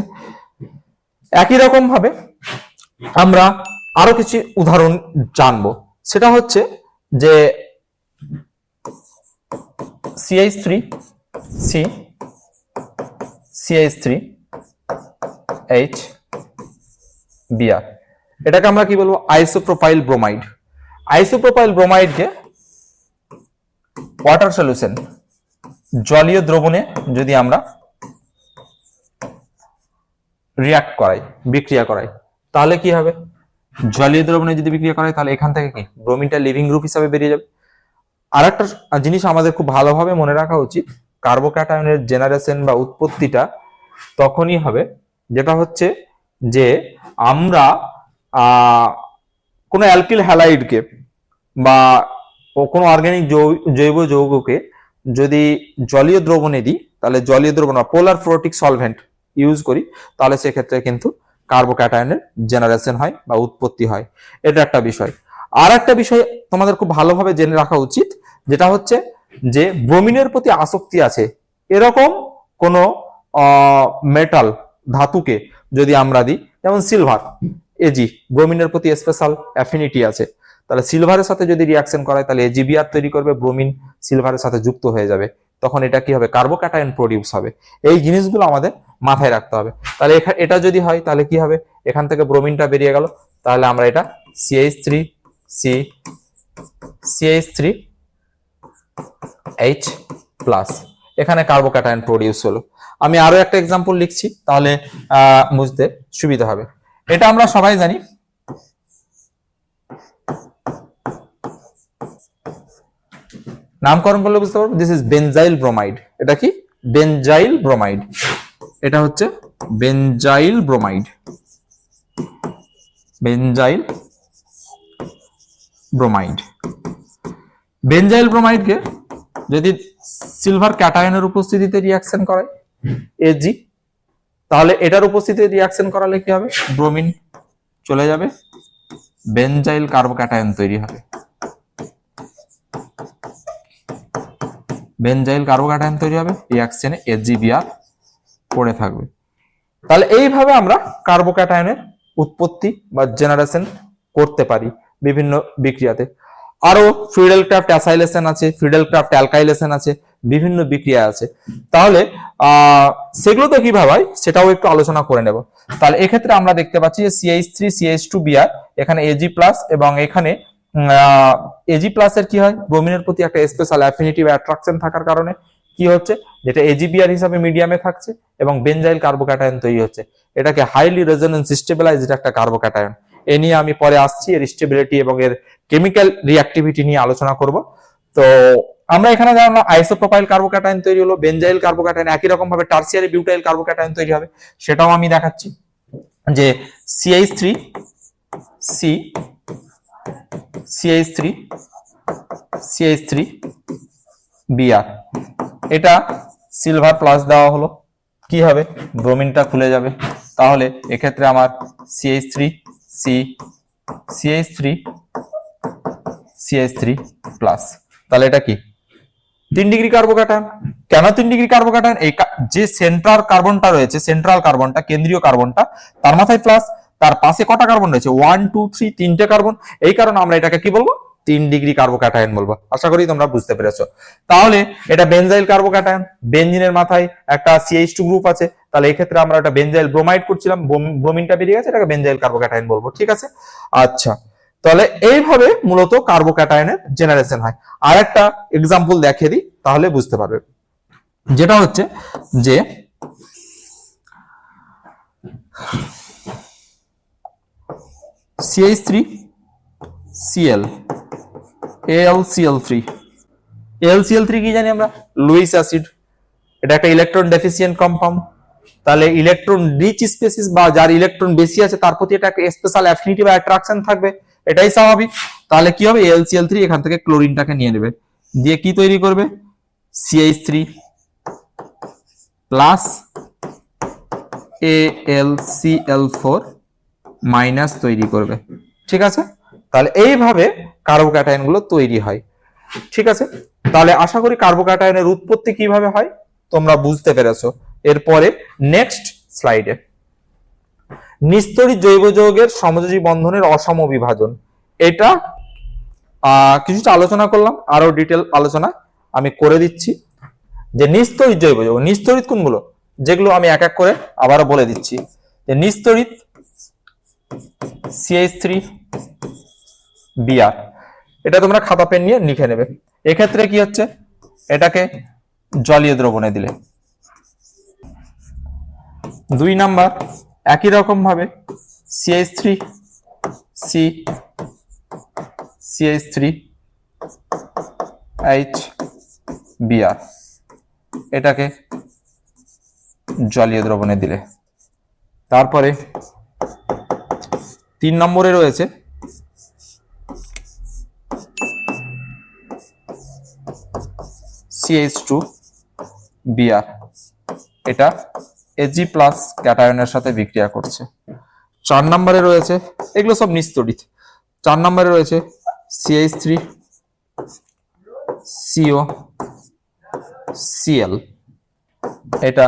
[SPEAKER 1] একই রকম ভাবে আমরা আরো কিছু উদাহরণ জানবো, সেটা হচ্ছে যে CH3 C CH3 H Br, এটাকে আমরা কি বলবো, আইসোপ্রোপাইল ব্রোমাইড। আইসোপ্রোপাইল ব্রোমাইডকে ওয়াটার সলিউশন, জলীয় দ্রবণে যদি আমরা রিঅ্যাক্ট করাই, বিক্রিয়া করাই, তাহলে কি হবে, জলীয় দ্রবণে যদি বিক্রিয়া করাই তাহলে এখান থেকে কি ব্রোমিনটা লিভিং গ্রুপ হিসাবে বেরিয়ে যাবে। আর একটা জিনিস আমাদের খুব ভালোভাবে মনে রাখা উচিত, কার্বোক্যাটায়নের জেনারেশন বা উৎপত্তিটা তখনই হবে যেটা হচ্ছে যে আমরা কোনো অ্যালকিল হ্যালাইডকে বা কোনো অর্গানিক জৈব যৌগকে যদি জলীয় দ্রবণে দিই, তাহলে জলীয় দ্রবণ বা পোলার ফ্লোটিক সলভেন্ট ইউজ করি, তাহলে সেক্ষেত্রে কিন্তু কার্বোক্যাটায়নের জেনারেশন হয় বা উৎপত্তি হয়। এটা একটা বিষয়। আর একটা বিষয় তোমাদের খুব ভালোভাবে জেনে রাখা উচিত, যেটা হচ্ছে যে ব্রোমিনের প্রতি আসক্তি আছে এরকম কোনো মেটাল ধাতুকে যদি আমরা দিই, যেমন সিলভার এজি, ব্রোমিনের প্রতি স্পেশাল অ্যাফিনিটি আছে, তাহলে সিলভারের সাথে যদি রিয়াকশন করায় তাহলে এজিবিআর তৈরি করবে, ব্রোমিন সিলভারের সাথে যুক্ত হয়ে যাবে, তখন এটা কি হবে, কার্বোক্যাটায়ন প্রডিউস হবে। এই জিনিসগুলো আমাদের মাথায় রাখতে হবে। তাহলে এটা যদি হয় তাহলে কি হবে, এখান থেকে ব্রোমিনটা বেরিয়ে গেল, তাহলে আমরা এটা CH3H প্লাস, এখানে কার্বোক্যাটায়ন প্রডিউস হলো। আমি আরো একটা এক্সাম্পল লিখছি, তাহলে বুঝতে সুবিধা হবে। এটা আমরা সবাই জানি, নামকরণ করলে বুঝতে পারবো, দিস ইজ বেনজাইল ব্রোমাইড। এটা কি, বেনজাইল ব্রোমাইড, এটা হচ্ছে benzyl bromide. Benzyl bromide. Benzyl ব্রোমাইডকে যদি সিলভার ক্যাটায়নের উপস্থিতিতে রিয়াকশন করায় Ag, তাহলে এটার উপস্থিতিতে রিয়াকশন করালে কি হবে, ব্রোমিন চলে যাবে, বেনজাইল কার্বোক্যাটায়ন তৈরি হবে, বেনজাইল কার্বোক্যাটায়ন তৈরি হবে, রিয়াকশনে AgBr পড়ে থাকবে। তাহলে এইভাবে আমরা কার্বোক্যাটায়নের উৎপত্তি বা জেনারেশন করতে পারি বিভিন্ন বিক্রিয়াতে। আরো ফ্রিডেল ক্রাফট অ্যাসাইলেশন আছে, ফ্রিডেল ক্রাফট অ্যালকাইলেশন আছে, বিভিন্ন বিক্রিয়া আছে। তাহলে সেগুলো তো কিভাবে হয় সেটাও একটু আলোচনা করে নেব। তাহলে এক্ষেত্রে আমরা দেখতে পাচ্ছি যে CH3 CH2Br, এখানে Ag+ এবং এখানে Ag+ এর কি হয়, ব্রোমিনের প্রতি একটা স্পেশাল অ্যাফিনিটি বা অ্যাট্রাকশন থাকার কারণে কি হচ্ছে, যেটা AgBr হিসাবে মিডিয়ামে থাকছে এবং বেনজাইল কার্বোক্যাটায়ন তৈরি হচ্ছে। এটাকে হাইলি রেজোনেন্স স্টেবিলাইজড একটা কার্বোক্যাটায়ন। এ নিয়ে আমি পরে আসছি, এর স্টেবিলিটি এবং এর কেমিক্যাল রিঅ্যাক্টিভিটি নিয়ে আলোচনা করব। তো আমরা এখানে জানলাম আইসোপ্রোপাইল কার্বোক্যাটায়ন তৈরি হলো, বেনজাইল কার্বোক্যাটায়ন একই রকম ভাবে টারসিয়ারি বিউটাইল কার্বোক্যাটায়ন তৈরি হবে, সেটাও আমি দেখাচ্ছি। যে CH3 C CH3 CH3 Br, এটা সিলভার প্লাস দেওয়া হলো, কি হবে, ব্রোমিনটা খুলে যাবে। তাহলে এক্ষেত্রে আমার CH3 C CH3 CH3 plus, তাহলে এটা কি 3 ডিগ্রি কার্বোক্যাটায়ন। কেন 3 ডিগ্রি কার্বোক্যাটায়ন, এই যে সেন্ট্রাল কার্বনটা রয়েছে, সেন্ট্রাল কার্বনটা, কেন্দ্রীয় কার্বনটা, তার মাথায় প্লাস, তার পাশে কটা কার্বন রয়েছে, 1 2 3 তিনটে কার্বন, এই কারণে আমরা এটাকে কি বলবো, 3 ডিগ্রি কার্বোক্যাটায়ন বলবো। আশা করি তোমরা বুঝতে পেরেছো। তাহলে এটা বেনজাইল কার্বোক্যাটায়ন, বেনজিনের মাথায় একটা CH2 গ্রুপ আছে, তাহলে এই ক্ষেত্রে আমরা এটা বেনজাইল ব্রোমাইড করছিলাম, ব্রোমিনটা বেরিয়ে গেছে, এটাকে বেনজাইল কার্বোক্যাটায়ন বলবো, ঠিক আছে। আচ্ছা, তাহলে এইভাবে মূলত কার্বোক্যাটায়নের জেনারেশন হয়। আর একটা এক্সাম্পল দেখিয়ে দিই, তাহলে বুঝতে পারবে। যেটা হচ্ছে যে CH3 Cl AlCl3, AlCl3 কি জানি আমরা, লুইস অ্যাসিড, এটা একটা ইলেকট্রন ডেফিসিয়েন্ট কম্পাউন্ড। তাহলে ইলেকট্রন রিচ স্পেসিস বা যার ইলেকট্রন বেশি আছে তার প্রতি এটা একটা স্পেশাল অ্যাফিনিটি বা অ্যাট্রাকশন থাকবে, এটাই স্বাভাবিক। তাহলে কি হবে, AlCl3 এখান থেকে ক্লোরিনটাকে নিয়ে নেবে, দিয়ে কি তৈরি করবে, CH3 প্লাস AlCl4 মাইনাস তৈরি করবে, ঠিক আছে। তাহলে এইভাবে কার্বোক্যাটায়ন গুলো তৈরি হয়, ঠিক আছে। তাহলে আশা করি কার্বোক্যাটায়নের উৎপত্তি কিভাবে হয় তোমরা বুঝতে পেরেছো। এরপরে নেক্সট স্লাইডে নিস্তড়িত জৈব যৌগের সমযোজী বন্ধনের অসম বিভাজন, এটা কিছুটা আলোচনা করলাম, আরো ডিটেল আলোচনা আমি করে দিচ্ছি। যে নিস্তড়িত জৈব যৌগ, নিস্তড়িত কোনগুলো, যেগুলো আমি এক এক করে আবারও বলে দিচ্ছি। যে নিস্তড়িত CH3 Br, এটা তোমরা খাতা পেন নিয়ে লিখে নেবে। এক্ষেত্রে কি হচ্ছে, এটাকে জলীয় দ্রবণে দিলে। 2 নাম্বার একই রকম ভাবে CH3 C CH3 H Br, এটাকে জলীয় দ্রবণে দিলে। তারপরে 3 নম্বরে রয়েছে CH2 Br, এটা Ag+ ক্যাটায়নের সাথে বিক্রিয়া করছে। 4 নম্বরে রয়েছে, এগুলো সব নিস্তড়িত। 4 নম্বরে রয়েছে CH3 CO Cl, এটা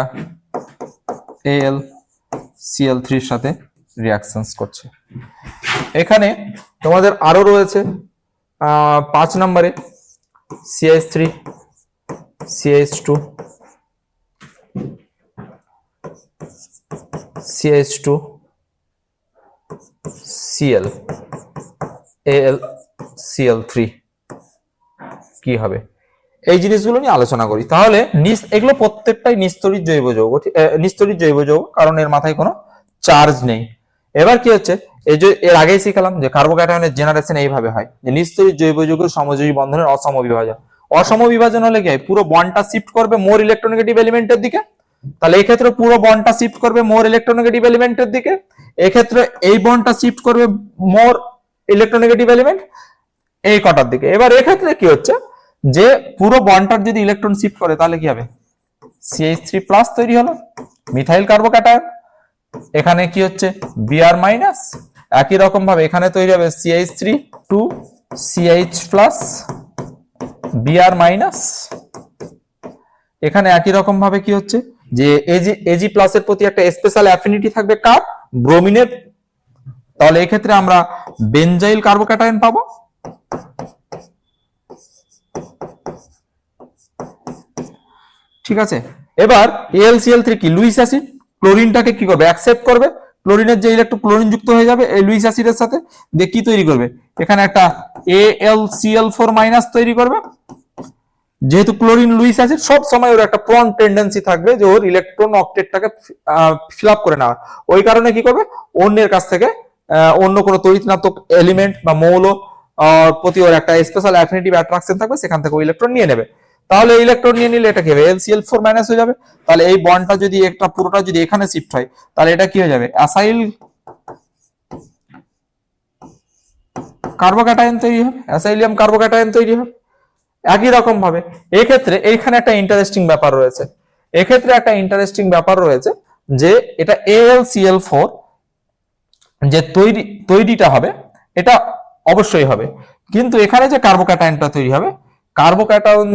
[SPEAKER 1] AlCl3 এর সাথে রিঅ্যাকশনস করছে। এখানে তোমাদের আরো রয়েছে 5 নম্বরে CH3 CH2 CH2 Cl AlCl3 কি হবে, এই জিনিসগুলো নিয়ে আলোচনা করি। তাহলে এগুলো প্রত্যেকটাই নিস্তড়িত জৈব যৌগ, নিস্তড়িত জৈব যৌগ, কারণ এর মাথায় কোনো চার্জ নেই। এবার কি হচ্ছে, এই যে এর আগেই শিখালাম যে কার্বোক্যাটায়নের জেনারেশন এইভাবে হয়, যে নিস্তড়িত জৈব যৌগের সমযোজী বন্ধনের অসম বিভাজন। অসম বিভাজন হলে কি হয়, পুরো বন্ডটা শিফট করবে মোর ইলেকট্রোনেগেটিভ এলিমেন্টের দিকে, তাহলে এই ক্ষেত্রে পুরো বন্ডটা শিফট করবে মোর ইলেকট্রোনেগেটিভ এলিমেন্টের দিকে, এই ক্ষেত্রে এই বন্ডটা শিফট করবে মোর ইলেকট্রোনেগেটিভ এলিমেন্ট এই কটার দিকে। এবার এই ক্ষেত্রে কি হচ্ছে যে পুরো বন্ডটার যদি ইলেকট্রন শিফট করে তাহলে কি হবে, CH3 প্লাস তৈরি হলো মিথাইল কার্বোক্যাটায়ন, এখানে কি হচ্ছে Br মাইনাস, একই রকম ভাবে এখানে তৈরি হবে CH3 2 CH plus Br minus, এখানে একই রকম ভাবে কি হচ্ছে যে Ag প্লাস এর প্রতি একটা স্পেশাল অ্যাফিনিটি থাকবে কার, ব্রোমিনের, তাহলে এই ক্ষেত্রে আমরা বেনজাইল কার্বোক্যাটায়ন পাবো। ঠিক আছে, এবার AlCl3 কি লুইস অ্যাসিড, ক্লোরিনটাকে কি করবে অ্যাকসেপ্ট করবে, ক্লোরিনের যে ইলেকট্রন ক্লোরিন যুক্ত হয়ে যাবে এই লুইস অ্যাসিডের সাথে, দিয়ে কি তৈরি করবে এখানে একটা AlCl4 মাইনাস তৈরি করবে। যেহেতু ক্লোরিন লুইস অ্যাসিড সব সময় ওর একটা প্রন টেন্ডেন্সি থাকবে যে ওর ইলেকট্রন অক্টেটটাকে ফিল আপ করে নেওয়া, ওই কারণে কি করবে অন্যের কাছ থেকে অন্য কোনো তড়িৎনাত্মক এলিমেন্ট বা মৌল প্রতি ওর একটা স্পেশাল অ্যাফিনিটি বা অ্যাট্রাকশন থাকবে, সেখান থেকে ওই ইলেকট্রন নিয়ে নেবে। তাহলে ইলেকট্রন নিয়ে নিলে এটা কি হবে AlCl4 মাইনাস হয়ে যাবে। তাহলে এই বন্ডটা যদি একটা পুরোটা যদি এখানে শিফট হয় তাহলে এটা কি হয়ে যাবে অ্যাসাইল কার্বোক্যাটায়ন তৈরি হবে, অ্যাসাইলিয়াম কার্বোক্যাটায়ন তৈরি হবে। একই রকম ভাবে এই ক্ষেত্রে এইখানে একটা ইন্টারেস্টিং ব্যাপার রয়েছে, এক্ষেত্রে একটা ইন্টারেস্টিং ব্যাপার রয়েছে যে এটা AlCl4 যে তৈরিটা হবে এটা অবশ্যই হবে, কিন্তু এখানে যে কার্বোক্যাটায়নটা তৈরি হবে, কার্বোক্যাটায়ন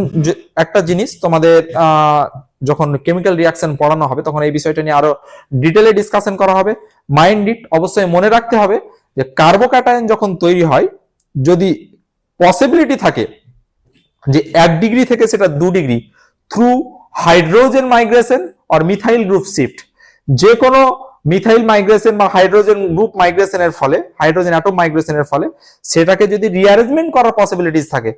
[SPEAKER 1] একটা জিনিস তোমাদের যখন কেমিক্যাল রিঅ্যাকশন পড়ানো হবে তখন এই বিষয়টা নিয়ে আরো ডিটেইলে ডিসকাশন করা হবে। মাইন্ড ইট, অবশ্যই মনে রাখতে হবে যে কার্বোক্যাটায়ন যখন তৈরি হয় যদি পসিবিলিটি থাকে যে 1 ডিগ্রি থেকে সেটা 2 degree through hydrogen migration or methyl group shift, যে কোনো মিথাইল মাইগ্রেশন বা হাইড্রোজেন গ্রুপ মাইগ্রেশনের ফলে, হাইড্রোজেন অ্যাটম মাইগ্রেশনের ফলে সেটাকে যদি রিঅ্যারেঞ্জমেন্ট করার পসিবিলিটিস থাকে,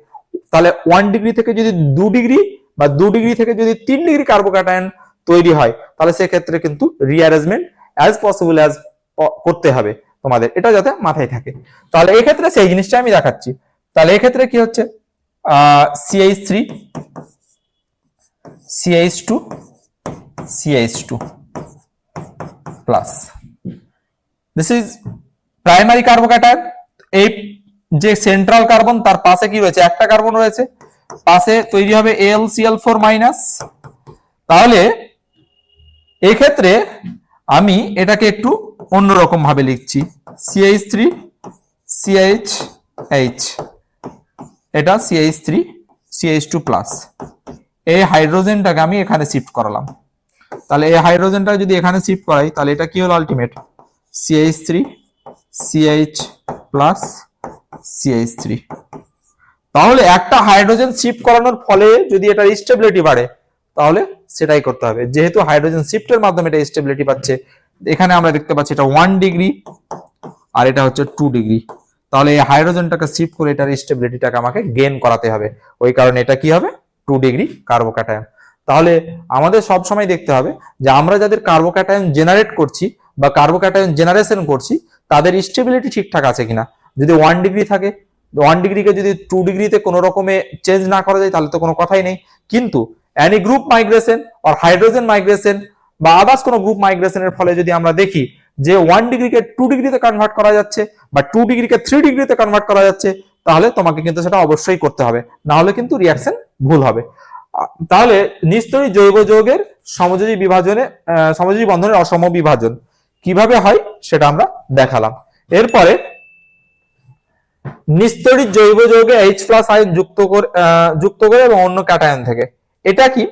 [SPEAKER 1] তাহলে 1 ডিগ্রি থেকে যদি 2 ডিগ্রি বা 2 ডিগ্রি থেকে যদি 3 ডিগ্রি কার্বোক্যাটায়ন তৈরি হয় তাহলে সেক্ষেত্রে কিন্তু রিঅ্যারেঞ্জমেন্ট অ্যাজ পসিবল অ্যাজ করতে হবে তোমাদের, এটা যাতে মাথায় থাকে। তাহলে এই ক্ষেত্রে সেই জিনিসটা আমি দেখাচ্ছি। তাহলে এই ক্ষেত্রে কি হচ্ছে CH3 CH2 CH2 plus, this is primary carbocation. এই যে সেন্ট্রাল কার্বন তার পাশে কি রয়েছে একটা কার্বন রয়েছে, পাশে তৈরি হবে AlCl4 মাইনাস। তাহলে এই ক্ষেত্রে আমি এটাকে একটু অন্যরকম ভাবে লিখছি CH3 CH এটা CH3 CH2 প্লাস, এই হাইড্রোজেনটাকে আমি এখানে শিফট করালাম। তাহলে এই হাইড্রোজেনটা যদি এখানে শিফট করাই তাহলে এটা কি হলো ultimate CH3 CH plus CH3। তাহলে একটা হাইড্রোজেন শিফট করানোর ফলে যদি এটা স্টেবিলিটি বাড়ে তাহলে সেটাই করতে হবে, যেহেতু হাইড্রোজেন শিফটের মাধ্যমে এটা স্টেবিলিটি পাচ্ছে। এখানে আমরা দেখতে পাচ্ছি এটা 1 ডিগ্রি আর এটা হচ্ছে 2 ডিগ্রি, তাহলে এই হাইড্রোজেনটাকে শিফট করে এটার স্টেবিলিটিটাকে আমাকে গেইন করাতে হবে, ওই কারণে এটা কি হবে 2 ডিগ্রি কার্বোক্যাটায়ন। তাহলে আমাদের সব সময় দেখতে হবে যে আমরা যাদের কার্বোক্যাটায়ন জেনারেট করছি বা কার্বোক্যাটায়ন জেনারেশন করছি তাদের স্টেবিলিটি ঠিকঠাক আছে কিনা। যদি 1 ডিগ্রি থাকে, 1 ডিগ্রিকে যদি 2 ডিগ্রিতে কোনো রকমে চেঞ্জ না করা যায় তাহলে তো কোনো কথাই নেই। কিন্তু অ্যানি গ্রুপ মাইগ্রেশন আর হাইড্রোজেন মাইগ্রেশন বা আদার্স কোনো গ্রুপ মাইগ্রেশনের ফলে যদি আমরা দেখি যে 1 ডিগ্রিকে 2 ডিগ্রিতে কনভার্ট করা যাচ্ছে বা 2 ডিগ্রিকে 3 ডিগ্রিতে কনভার্ট করা যাচ্ছে তাহলে তোমাকে কিন্তু সেটা অবশ্যই করতে হবে, না হলে কিন্তু রিঅ্যাকশন ভুল হবে। তাহলে নিস্তরী জৈব যৌগের সমযোজী বিভাজনে সমযোজী বন্ধনের অসম বিভাজন কিভাবে হয় সেটা আমরা দেখালাম। এরপরে নিস্তরী জৈব যৌগে H+ আয়ন যুক্ত করে এবং অন্য ক্যাটায়ন থেকে, এটা কি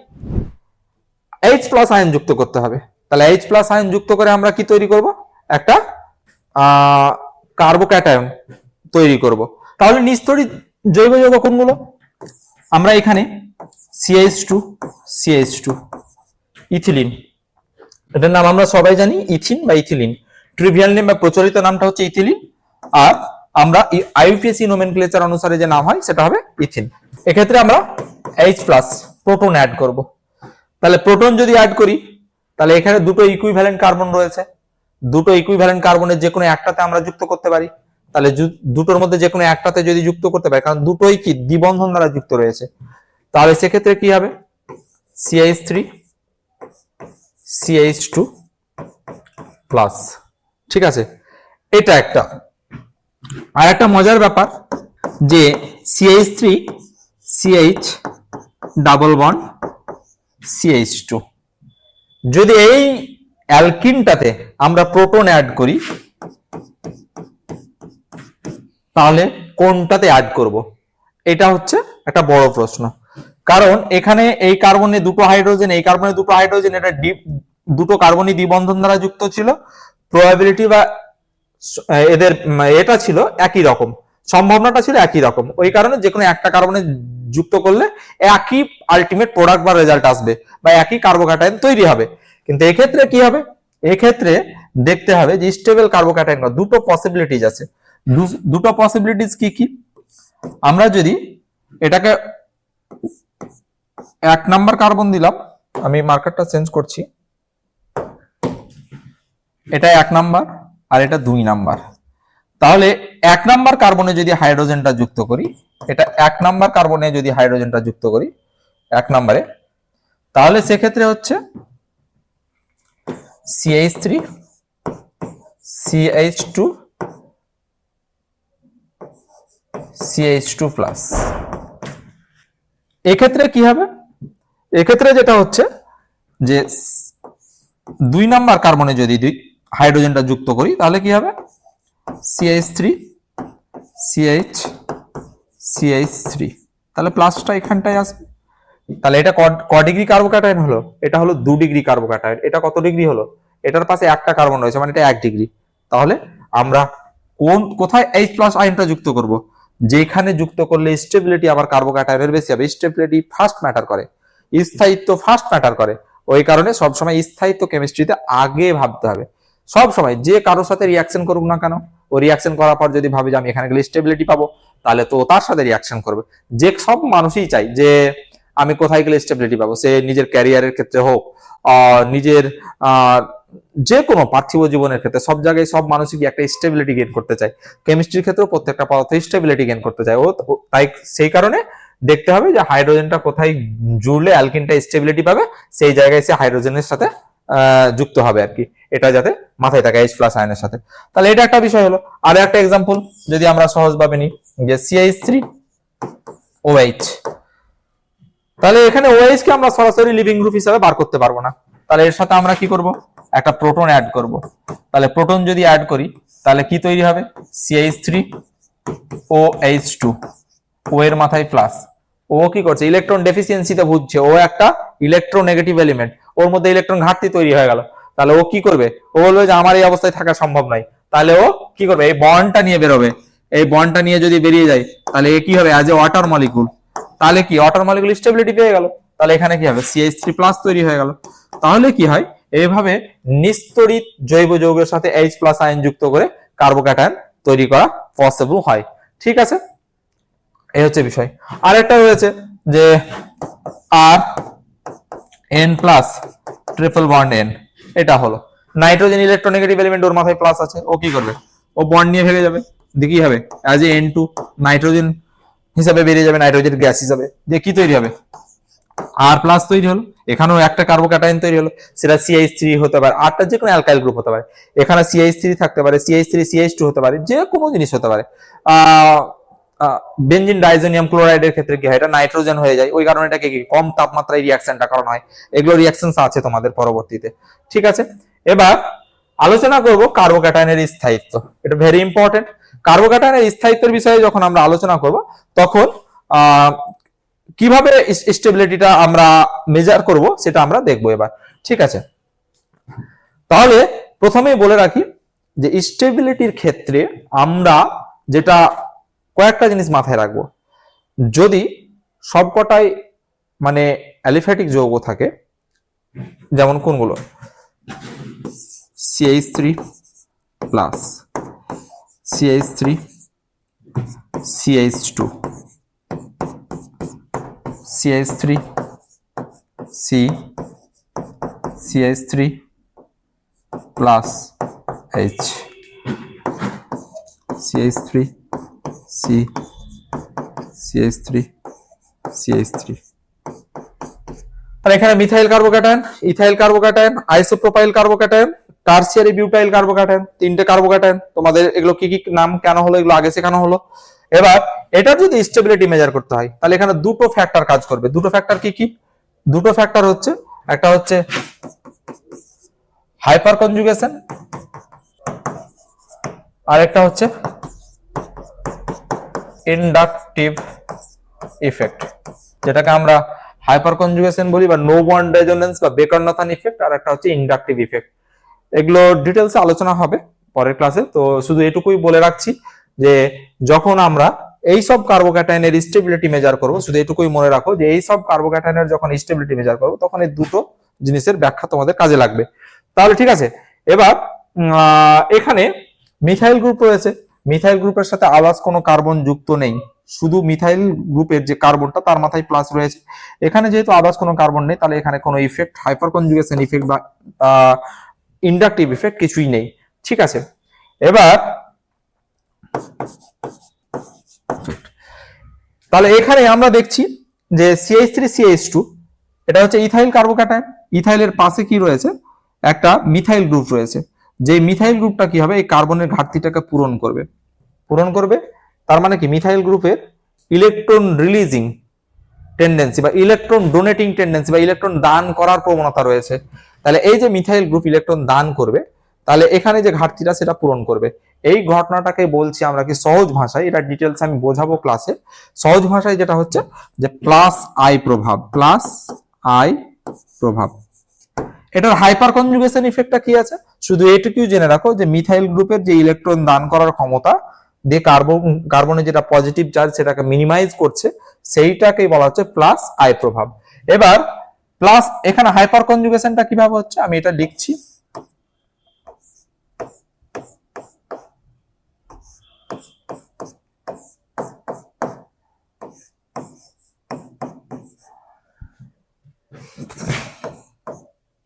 [SPEAKER 1] H+ আয়ন যুক্ত করতে হবে। তাহলে H+ আয়ন যুক্ত করে আমরা কি তৈরি করব, একটা কার্বোক্যাটায়ন তৈরি করব। তাহলে নিস্তরী জৈব যৌগ কোনগুলো, আমরা এখানে CH2 ইথিলিন, এটার নাম আমরা সবাই জানি ইথিন বা ইথিলিন, ট্রিভিয়াল নেম বা প্রচলিত নামটা হচ্ছে ইথিলিন, আর আমরা IUPAC নোমেনক্লেচার অনুসারে যে নাম হয় সেটা হবে ইথিন। এক্ষেত্রে আমরা H+ প্রোটন অ্যাড করব। তাহলে প্রোটন যদি অ্যাড করি তাহলে এখানে দুটো ইকুইভ্যালেন্ট কার্বন রয়েছে, দুটো ইকুইভ্যালেন্ট কার্বনের যে কোনো একটাতে আমরা যুক্ত করতে পারি। তাহলে দুটোর মধ্যে যে কোনো একটাতে যদি যুক্ত করতে পারি, কারণ দুটোই কি দ্বিবন্ধন দ্বারা যুক্ত রয়েছে, তাহলে সেক্ষেত্রে কি হবে CH3 CH2 প্লাস। ঠিক আছে, এটা একটা। আর একটা মজার ব্যাপার যে CH3 CH double bond CH2, যদি এই অ্যালকিনটাতে আমরা প্রোটন অ্যাড করি তাহলে কোনটাতে অ্যাড করব, এটা হচ্ছে একটা বড় প্রশ্ন। কারণ এখানে এই কার্বনে দুটো হাইড্রোজেন, এই কার্বনে দুটো হাইড্রোজেন, এটা দুটো কার্বনই দ্বিবন্ধন দ্বারা যুক্ত ছিল, প্রবাবিলিটি বা এদের এটা ছিল একই রকম, সম্ভাবনাটা ছিল একই রকম। ওই কারণে যে কোনো একটা কার্বনে যুক্ত করলে একই আলটিমেট প্রোডাক্ট বা রেজাল্ট আসবে বা একই কার্বোক্যাটায়ন তৈরি হবে। কিন্তু এক্ষেত্রে কি হবে, এক্ষেত্রে দেখতে হবে যে স্টেবল কার্বোক্যাটায়ন দুটো পসিবিলিটিজ আছে। দুটো পসিবিলিটিজ কি কি, আমরা যদি এটাকে 1 নাম্বার কার্বন দিলাম, আমি মার্কারটা চেঞ্জ করছি, এটা 1 নাম্বার আর এটা 2 নাম্বার, তাহলে 1 নাম্বার কার্বনে যদি হাইড্রোজেনটা যুক্ত করি, এটা 1 নাম্বার কার্বনে যদি হাইড্রোজেনটা যুক্ত করি 1 নাম্বারে, তাহলে সেক্ষেত্রে হচ্ছে CH3 CH2 CH2 প্লাস। এক্ষেত্রে কি হবে, এক্ষেত্রে যেটা হচ্ছে যে 2 নাম্বার কার্বনে যদি হাইড্রোজেনটা যুক্ত করি তাহলে কি হবে CH3 CH CH3, তাহলে প্লাসটা এখানটায় আসবে। তাহলে এটা ক ডিগ্রি কার্বোক্যাটায়ন হলো, এটা হলো 2 ডিগ্রি কার্বোক্যাটায়ন। এটা কত ডিগ্রি হলো, এটার পাশে একটা কার্বন রয়েছে মানে এটা 1 ডিগ্রি। তাহলে আমরা কোথায় H+ আয়নটা যুক্ত করব, যেখানে যুক্ত করলে স্টেবিলিটি আবার কার্বোক্যাটায়নের বেশি হবে। স্টেবিলিটি ফার্স্ট ম্যাটার করে, স্থায়িত্ব ফার্স্ট ম্যাটার করে। ওই কারণে সবসময় স্থায়িত্ব কেমিস্ট্রিতে আগে ভাবতে হবে। সব সময় যে কারোর সাথে রিয়াকশন করুক না কেন, ও রিয়াকশন করার পর যদি ভাবে যে আমি এখানে গেলে স্টেবিলিটি পাবো, তাহলে তো তার সাথে রিয়াকশন করবে। যে সব মানুষই চাই যে আমি কোথায় গেলে স্টেবিলিটি পাবো, সে নিজের ক্যারিয়ারের ক্ষেত্রে হোক, নিজের যে কোনো পার্থিব জীবনের ক্ষেত্রে, সব জায়গায় সব মানুষই কি একটা স্টেবিলিটি গেইন করতে চায়। কেমিস্ট্রির ক্ষেত্রেও প্রত্যেকটা পদার্থ স্টেবিলিটি গেইন করতে চায়। ও তাই সেই কারণে দেখতে হবে যে হাইড্রোজেনটা কোথায় জুড়লে অ্যালকিনটা স্টেবিলিটি পাবে, সেই জায়গায় সে হাইড্রোজেনের সাথে যুক্ত হবে আর কি, এটা যাতে মাথায় থাকে H+ আয়নের সাথে। তাহলে এটা একটা বিষয় হলো। আর একটা এক্সাম্পল যদি আমরা সহজভাবে নিই যে CH3OH, তাহলে এখানে OH কে আমরা সরাসরি লিভিং গ্রুপ হিসেবে বার করতে পারবো না, তাহলে এর সাথে আমরা কি করব, একটা প্রোটন অ্যাড করব। তাহলে প্রোটন যদি অ্যাড করি তাহলে কি তৈরি হবে, CH3OH2, ও এর মাথায় প্লাস। ও কি করছে, ইলেকট্রন ডেফিসিয়েন্সিতে ভুগছে, ও একটা ইলেকট্রোনেগেটিভ এলিমেন্ট, ওর মধ্যে ইলেকট্রন ঘাটতি তৈরি হয়ে গেল। তাহলে ও কি করবে, ও বলবে যে আমার এই অবস্থায় থাকা সম্ভব নয়। তাহলে ও কি করবে, এই বন্ডটা নিয়ে বেরোবে। এই বন্ডটা নিয়ে যদি বেরিয়ে যায় তাহলে এ কি হবে, অ্যাজ এ ওয়াটার মলিকুল। তাহলে কি ওয়াটার মলিকুল স্টেবিলিটি পেয়ে গেল, তাহলে এখানে কি হবে, CH3+ তৈরি হয়ে গেল। তাহলে কি হয়, এইভাবে নিস্তড়িত জৈব যৌগের সাথে H+ আয়ন যুক্ত করে কার্বোক্যাটায়ন তৈরি করা পসিবল হয়। ঠিক আছে, এই হচ্ছে বিষয়। আর একটা রয়েছে যে RN+ ট্রিপল বন্ড N, এটা হলো নাইট্রোজেন ইলেকট্রোনেগেটিভ এলিমেন্ট, ওর মাথায় প্লাস আছে। ও কি করবে, ও বন্ড নিয়ে ভেঙে যাবে, দেখি হবে অ্যাজ এ N2 নাইট্রোজেন হিসাবে বেরিয়ে যাবে, নাইট্রোজেন গ্যাস হিসাবে, যে কি তৈরি হবে, R+ তৈরি হলো। এখানেও একটা কার্বোক্যাটায়ন তৈরি হলো, সেটা CH3 হতে পারে, আরটা যে কোনো অ্যালকাইল গ্রুপ হতে পারে। এখানে CH3 থাকতে পারে, CH3 CH2 হতে পারে, যে কোনো জিনিস হতে পারে। বেনজিন ডাইজোনিয়াম ক্লোরাইডের ক্ষেত্রে কি হয়, এটা নাইট্রোজেন হয়ে যায়, ওই কারণে এটাকে কি কম তাপমাত্রায় রিঅ্যাকশনটা করানো হয়। এগুলো রিঅ্যাকশনস আছে তোমাদের পরবর্তীতে। ঠিক আছে, এবার আলোচনা করব কার্বোক্যাটায়নের স্থায়িত্ব। এটা ভেরি ইম্পর্টেন্ট। কার্বোক্যাটায়নের স্থায়িত্বের বিষয়ে যখন আমরা আলোচনা করব তখন কিভাবে স্টেবিলিটিটা আমরা মেজার করব সেটা আমরা দেখবো এবার। ঠিক আছে, তাহলে প্রথমেই বলে রাখি যে স্টেবিলিটির ক্ষেত্রে আমরা যেটা কয়েকটা জিনিস মাথায় রাখবো, যদি সবকটাই মানে অ্যালিফ্যাটিক যৌগ থাকে, যেমন কোনগুলো, CH3+, CH3, CH2, CH3, C, CH3 plus H, CH3, C, CH3, CH3, তাহলে এখানে methyl carbocation, ethyl carbocation, isopropyl carbocation, tertiary butyl carbocation, তিনটে কার্বোক্যাটায়ন। তোমাদের এগুলো কি কি নাম কেন হলো, এগুলো আগে শেখানো হলো। এবার এটা যদি স্টেবিলিটি মেজার করতে হয় তাহলে এখানে দুটো ফ্যাক্টর কাজ করবে। দুটো ফ্যাক্টর কি কি? দুটো ফ্যাক্টর হচ্ছে, একটা হচ্ছে হাইপার কনজুগেশন আর একটা হচ্ছে ইন্ডাকটিভ ইফেক্ট, যেটাকে আমরা হাইপার কনজুগেশন বলি বা নো বন্ড রেজোনেন্স বা বেকার-নাথান ইফেক্ট, আর একটা হচ্ছে ইন্ডাকটিভ ইফেক্ট। এগুলো ডিটেলসে আলোচনা হবে পরের ক্লাসে। তো শুধু এটুকুই বলে রাখছি যে যখন আমরা এই সব কার্বোক্যাটায়নের স্টেবিলিটি মেজার করব, শুধু এটুকুই মনে রাখো যে এই সব কার্বোক্যাটায়নের যখন স্টেবিলিটি মেজার করব তখন এই দুটো জিনিসের ব্যাখ্যা তোমাদের কাজে লাগবে। তাহলে ঠিক আছে, এবার এখানে মিথাইল গ্রুপ রয়েছে। মিথাইল গ্রুপের সাথে আলাদা কোনো কার্বন যুক্ত নেই, শুধু মিথাইল গ্রুপের যে কার্বনটা তার মাথায় প্লাস রয়েছে। এখানে যেহেতু আদার্স কোনো কার্বন নেই তাহলে এখানে কোনো ইফেক্ট, হাইপার কনজুগেশন ইফেক্ট বা ইন্ডাকটিভ ইফেক্ট কিছুই নেই। ঠিক আছে, এবার তাহলে এখানে আমরা দেখছি যে CH3CH2 এটা হচ্ছে ইথাইল কার্বোক্যাটায়ন। ইথাইলের পাশে কি রয়েছে? একটা মিথাইল গ্রুপ রয়েছে। যে মিথাইল গ্রুপটা কি হবে, এই কার্বনের ঘাটতিটাকে পূরণ করবে। তার মানে কি মিথাইল গ্রুপের ইলেকট্রন রিলিজিং টেন্ডেন্সি বা ইলেকট্রন ডোনেটিং টেন্ডেন্সি বা ইলেকট্রন দান করার প্রবণতা রয়েছে। তাহলে এই যে মিথাইল গ্রুপ ইলেকট্রন দান করবে, তাহলে এখানে যে ঘাটতিটা সেটা পূরণ করবে। এই ঘটনাটাকে বলছি আমরা কি সহজ ভাষায়, এটা ডিটেলস আমি বোঝাবো ক্লাসে। সহজ ভাষায় যেটা হচ্ছে যে প্লাস আই প্রভাব। এটার হাইপার কনজুগেশন ইফেক্টটা কি আছে? শুধু এটুকুই জেনে রাখো যে মিথাইল গ্রুপের যে ইলেকট্রন দান করার ক্ষমতা দিয়ে কার্বনের যেটা পজিটিভ চার্জ সেটাকে মিনিমাইজ করছে, সেইটাকেই বলা হচ্ছে প্লাস আই প্রভাব। এবার প্লাস এখানে হাইপার কনজুগেশনটা কিভাবে হচ্ছে আমি এটা লিখছি।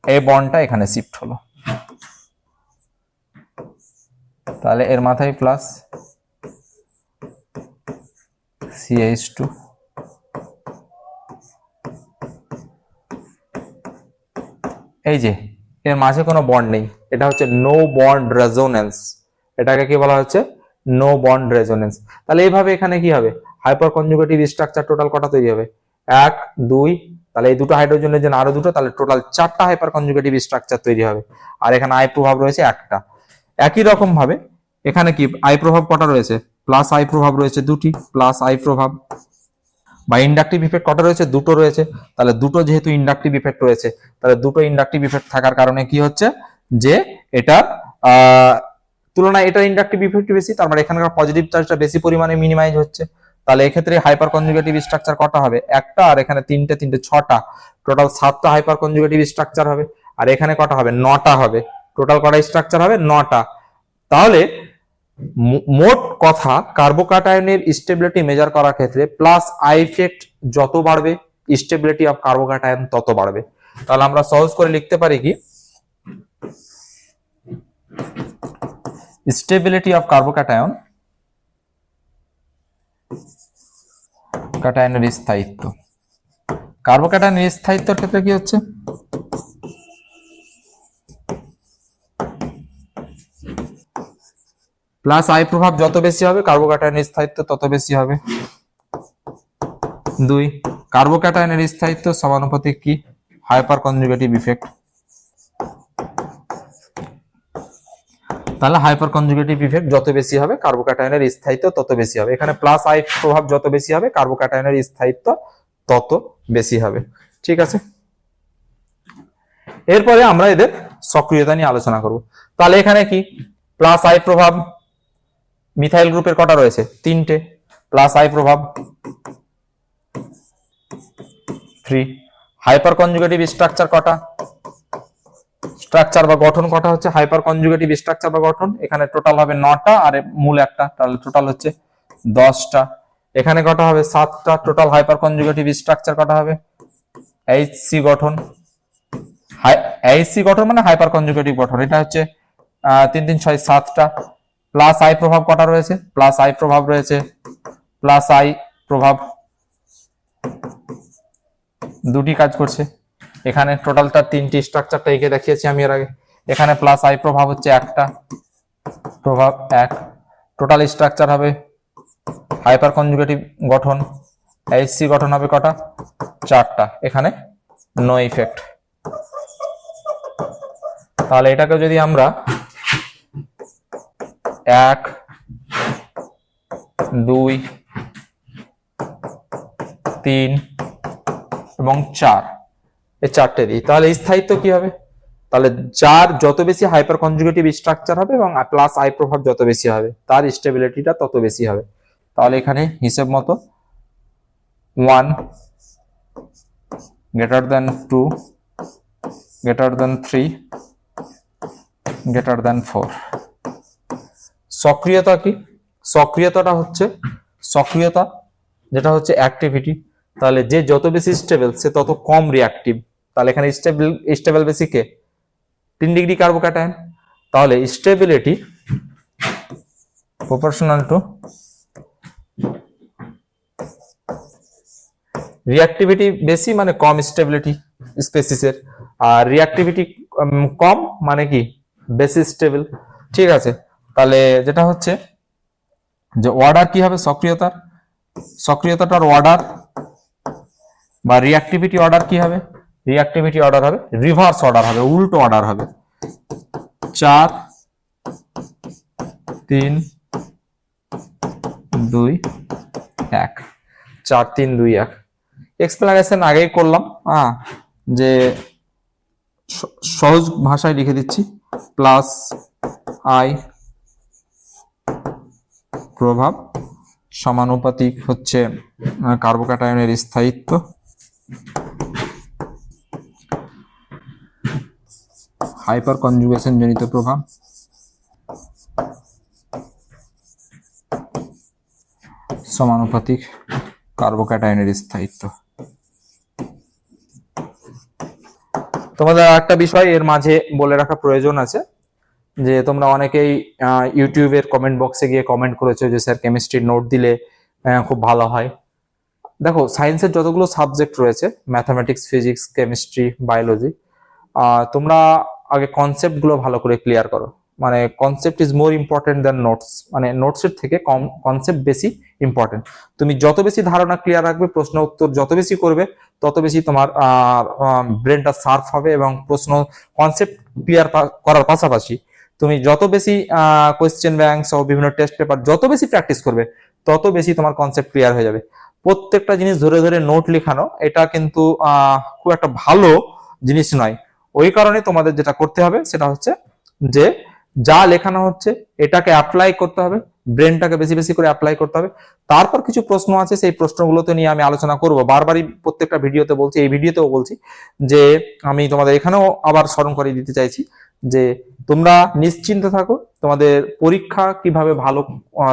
[SPEAKER 1] এই বন্ডটা এখানে শিফট হলো, তাহলে এর মাথায় প্লাস CH2, এই যে এর মাঝে কোনো বন্ড নেই, এটা হচ্ছে নো বন্ড রেজোনেন্স। এটাকে কি বলা হচ্ছে? No bond resonance. তাহলে এইভাবে এখানে কি হবে, হাইপার কনজুগেটিভ স্ট্রাকচার টোটাল কটা তৈরি হবে? 1 2, তাহলে এই দুটো হাইড্রোজেনের জন্য আরো দুটো, তাহলে টোটাল 4টা হাইপার কনজুগেটিভ স্ট্রাকচার তৈরি হবে। আর এখানে আই প্রভাব রয়েছে একটা। একই রকম ভাবে এখানে কি আই প্রভাব কটা রয়েছে? প্লাস আই প্রভাব রয়েছে দুটি, প্লাস আই প্রভাব। বা ইন্ডাকটিভ ইফেক্ট কটা রয়েছে? দুটো রয়েছে। তাহলে দুটো যেহেতু ইন্ডাকটিভ ইফেক্ট রয়েছে, তাহলে দুটো ইন্ডাকটিভ ইফেক্ট থাকার কারণে কি হচ্ছে যে এটা তুলনায় এটা ইন্ডাকটিভ ইফেক্ট বেশি, তার মানে এখানকার পজিটিভ চার্জটা বেশি পরিমাণে মিনিমাইজ হচ্ছে। তাহলে এক্ষেত্রে হাইপার কনজুগেটিভ স্ট্রাকচার কটা হবে? একটা, আর এখানে তিনটে 6টা, টোটাল 7টা হাইপার কনজুগেটিভ স্ট্রাকচার হবে। আর এখানে কটা হবে? 9টা হবে। টোটাল কটা স্ট্রাকচার হবে? 9টা। তাহলে মোট কথা কার্বোক্যাটায়নের স্টেবিলিটি মেজার করার ক্ষেত্রে প্লাস আই ইফেক্ট যত বাড়বে স্টেবিলিটি অফ কার্বোক্যাটায়ন তত বাড়বে। তাহলে আমরা সহজ করে লিখতে পারি কি, স্টেবিলিটি অফ কার্বোক্যাটায়নের স্থায়িত্ব। কার্বোক্যাটায়নের স্থায়িত্বের ক্ষেত্রে কি হচ্ছে? প্লাস আই প্রভাব যত বেশি হবে কার্বোক্যাটায়নের স্থায়িত্ব তত বেশি হবে। 2, কার্বোক্যাটায়নের স্থায়িত্ব সমানুপাতিক কি? Hyper conjugative effect. তাহলে হাইপার কনজুগেটিভ ইফেক্ট যত বেশি হবে কার্বোক্যাটায়নের স্থায়িত্ব তত বেশি হবে। এখানে প্লাস আই প্রভাব যত বেশি হবে কার্বোক্যাটায়নের স্থায়িত্ব তত বেশি হবে। ঠিক আছে, এরপরে আমরা এদের সক্রিয়তা নিয়ে আলোচনা করব। তাহলে এখানে কি প্লাস আই প্রভাব মিথাইল গ্রুপের কটা রয়েছে? 3টে, প্লাস আই প্রভাব 3। হাইপার কনজুগেটিভ স্ট্রাকচার কটা? স্ট্রাকচার বা গঠন কটা হচ্ছে? হাইপার কনজুগেটিভ স্ট্রাকচার বা গঠন এখানে টোটাল হবে 9টা, আর মূল একটা, তাহলে টোটাল হচ্ছে 10টা। এখানে কটা হবে? 7টা। টোটাল হাইপার কনজুগেটিভ স্ট্রাকচার কটা হবে? HC গঠন। HC গঠন মানে হাইপার কনজুগেটিভ গঠন। এটা হচ্ছে 3 3 6 7টা। প্লাস আই প্রভাব কটা রয়েছে? প্লাস আই প্রভাব রয়েছে, প্লাস আই প্রভাব দুটি কাজ করছে। এখানে টোটালটা 3টি স্ট্রাকচারটা এঁকে দেখিয়েছি আমি এর আগে। এখানে প্লাস আই প্রভাব হচ্ছে একটা প্রভাব 1, টোটাল স্ট্রাকচার হবে হাইপার কনজুগেটিভ গঠন, এইচসি গঠন হবে কটা 4টা, এখানে নো ইফেক্ট। তাহলে এটাকে যদি আমরা 1 2 3 এবং 4 এই 4টে দিই, তাহলে স্থায়িত্ব কি হবে? তাহলে যার যত বেশি হাইপার কনজুগেটিভ স্ট্রাকচার হবে এবং প্লাস আই প্রভাব যত বেশি হবে তার স্টেবিলিটিটা তত বেশি হবে। তাহলে এখানে হিসেব মতো 1 greater than 2 greater than 3 greater than 4। সক্রিয়তা কি? সক্রিয়তাটা হচ্ছে সক্রিয়তা যেটা হচ্ছে অ্যাক্টিভিটি। তাহলে যে যত বেশি স্টেবল সে তত কম রিঅ্যাক্টিভ। তাহলে এখানে স্টেবল বেশি কে 3 ডিগ্রি কার্বোক্যাটায়ন। তাহলে স্টেবিলিটি প্রপোর্শনাল টু রিঅ্যাক্টিভিটি বেশি মানে কম স্টেবিলিটি স্পেসিসের, আর রিঅ্যাক্টিভিটি কম মানে কি বেশি স্টেবল। ঠিক আছে, তাহলে যেটা হচ্ছে যে অর্ডার কি হবে সক্রিয়তার, সক্রিয়তাটার অর্ডার বা রিঅ্যাক্টিভিটি অর্ডার কি হবে? রিঅ্যাক্টিভিটি অর্ডার হবে রিভার্স অর্ডার হবে, উল্টো অর্ডার হবে 4 3 2 1 4 3 2 1। এক্সপ্লেনেশন আগেই করলাম, যে সহজ ভাষায় লিখে দিচ্ছি প্লাস আই প্রভাব সমানুপাতিক হচ্ছে কার্বোক্যাটায়নের স্থায়িত্ব হাইপার কনজুগেশন জনিত প্রভাব সমানুপাতিক কার্বোক্যাটায়নের স্থায়িত্ব। তোমাদের একটা বিষয় এর মাঝে বলে রাখা প্রয়োজন আছে, যে তোমরা অনেকেই ইউটিউবের কমেন্ট বক্সে গিয়ে কমেন্ট করেছো যে স্যার কেমিস্ট্রির নোট দিলে খুব ভালো হয়। দেখো সায়েন্সের যতগুলো সাবজেক্ট রয়েছে ম্যাথামেটিক্স, ফিজিক্স, কেমিস্ট্রি, বায়োলজি, তোমরা আগে কনসেপ্টগুলো ভালো করে ক্লিয়ার করো। মানে concept is more important than notes, মানে নোটসের থেকে কনসেপ্ট বেশি ইম্পর্টেন্ট। তুমি যত বেশি ধারণা ক্লিয়ার রাখবে, প্রশ্ন উত্তর যত বেশি করবে, তত বেশি তোমার ব্রেনটা শার্প হবে এবং প্রশ্ন কনসেপ্ট ক্লিয়ার করার পাশাপাশি তুমি যত বেশি কোয়েশ্চেন ব্যাংক সহ বিভিন্ন টেস্ট পেপার যত বেশি প্র্যাকটিস করবে তত বেশি তোমার কনসেপ্ট ক্লিয়ার হয়ে যাবে। প্রত্যেকটা জিনিস ধরে ধরে নোট লেখানো এটা কিন্তু খুব একটা ভালো জিনিস নয়। ওই কারণে তোমাদের যেটা করতে হবে সেটা হচ্ছে যে যা লেখানো হচ্ছে এটাকে অ্যাপ্লাই করতে হবে, ব্রেনটাকে বেশি বেশি করে অ্যাপ্লাই করতে হবে। তারপর কিছু প্রশ্ন আছে, সেই প্রশ্নগুলোতে নিয়ে আমি আলোচনা করব। বারবারই প্রত্যেকটা ভিডিওতে বলছি, এই ভিডিওতেও বলছি, যে আমি তোমাদের এখানেও আবার স্মরণ করিয়ে দিতে চাইছি যে তোমরা নিশ্চিন্ত থাকো, তোমাদের পরীক্ষা কিভাবে ভালো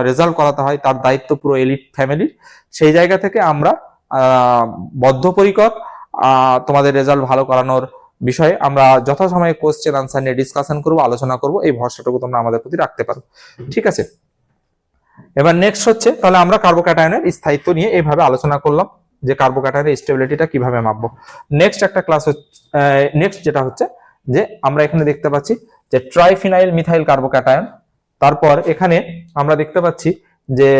[SPEAKER 1] রেজাল্ট করাতে হয় তার দায়িত্ব পুরো এলিট ফ্যামিলির। সেই জায়গা থেকে আমরা বদ্ধপরিকর তোমাদের রেজাল্ট ভালো করানোর বিষয়ে আমরা যথাসময়ে কোশ্চেন আনসার নিয়ে ডিসকাশন করবো, আলোচনা করবো। এই ভরসাটুকু তোমরা আমাদের প্রতি রাখতে পারো, ঠিক আছে। এবার নেক্সট হচ্ছে, তাহলে আমরা কার্বোক্যাটায়নের স্থায়িত্ব নিয়ে এইভাবে আলোচনা করলাম যে কার্বোক্যাটায়নের স্টেবিলিটিটা কিভাবে মাপবো। নেক্সট একটা ক্লাস নেক্সট যেটা হচ্ছে যে আমরা এখানে দেখতে পাচ্ছি যে ট্রাইফিনাইল মিথাইল কার্বোক্যাটায়ন, তারপর এখানে আমরা দেখতে পাচ্ছি যে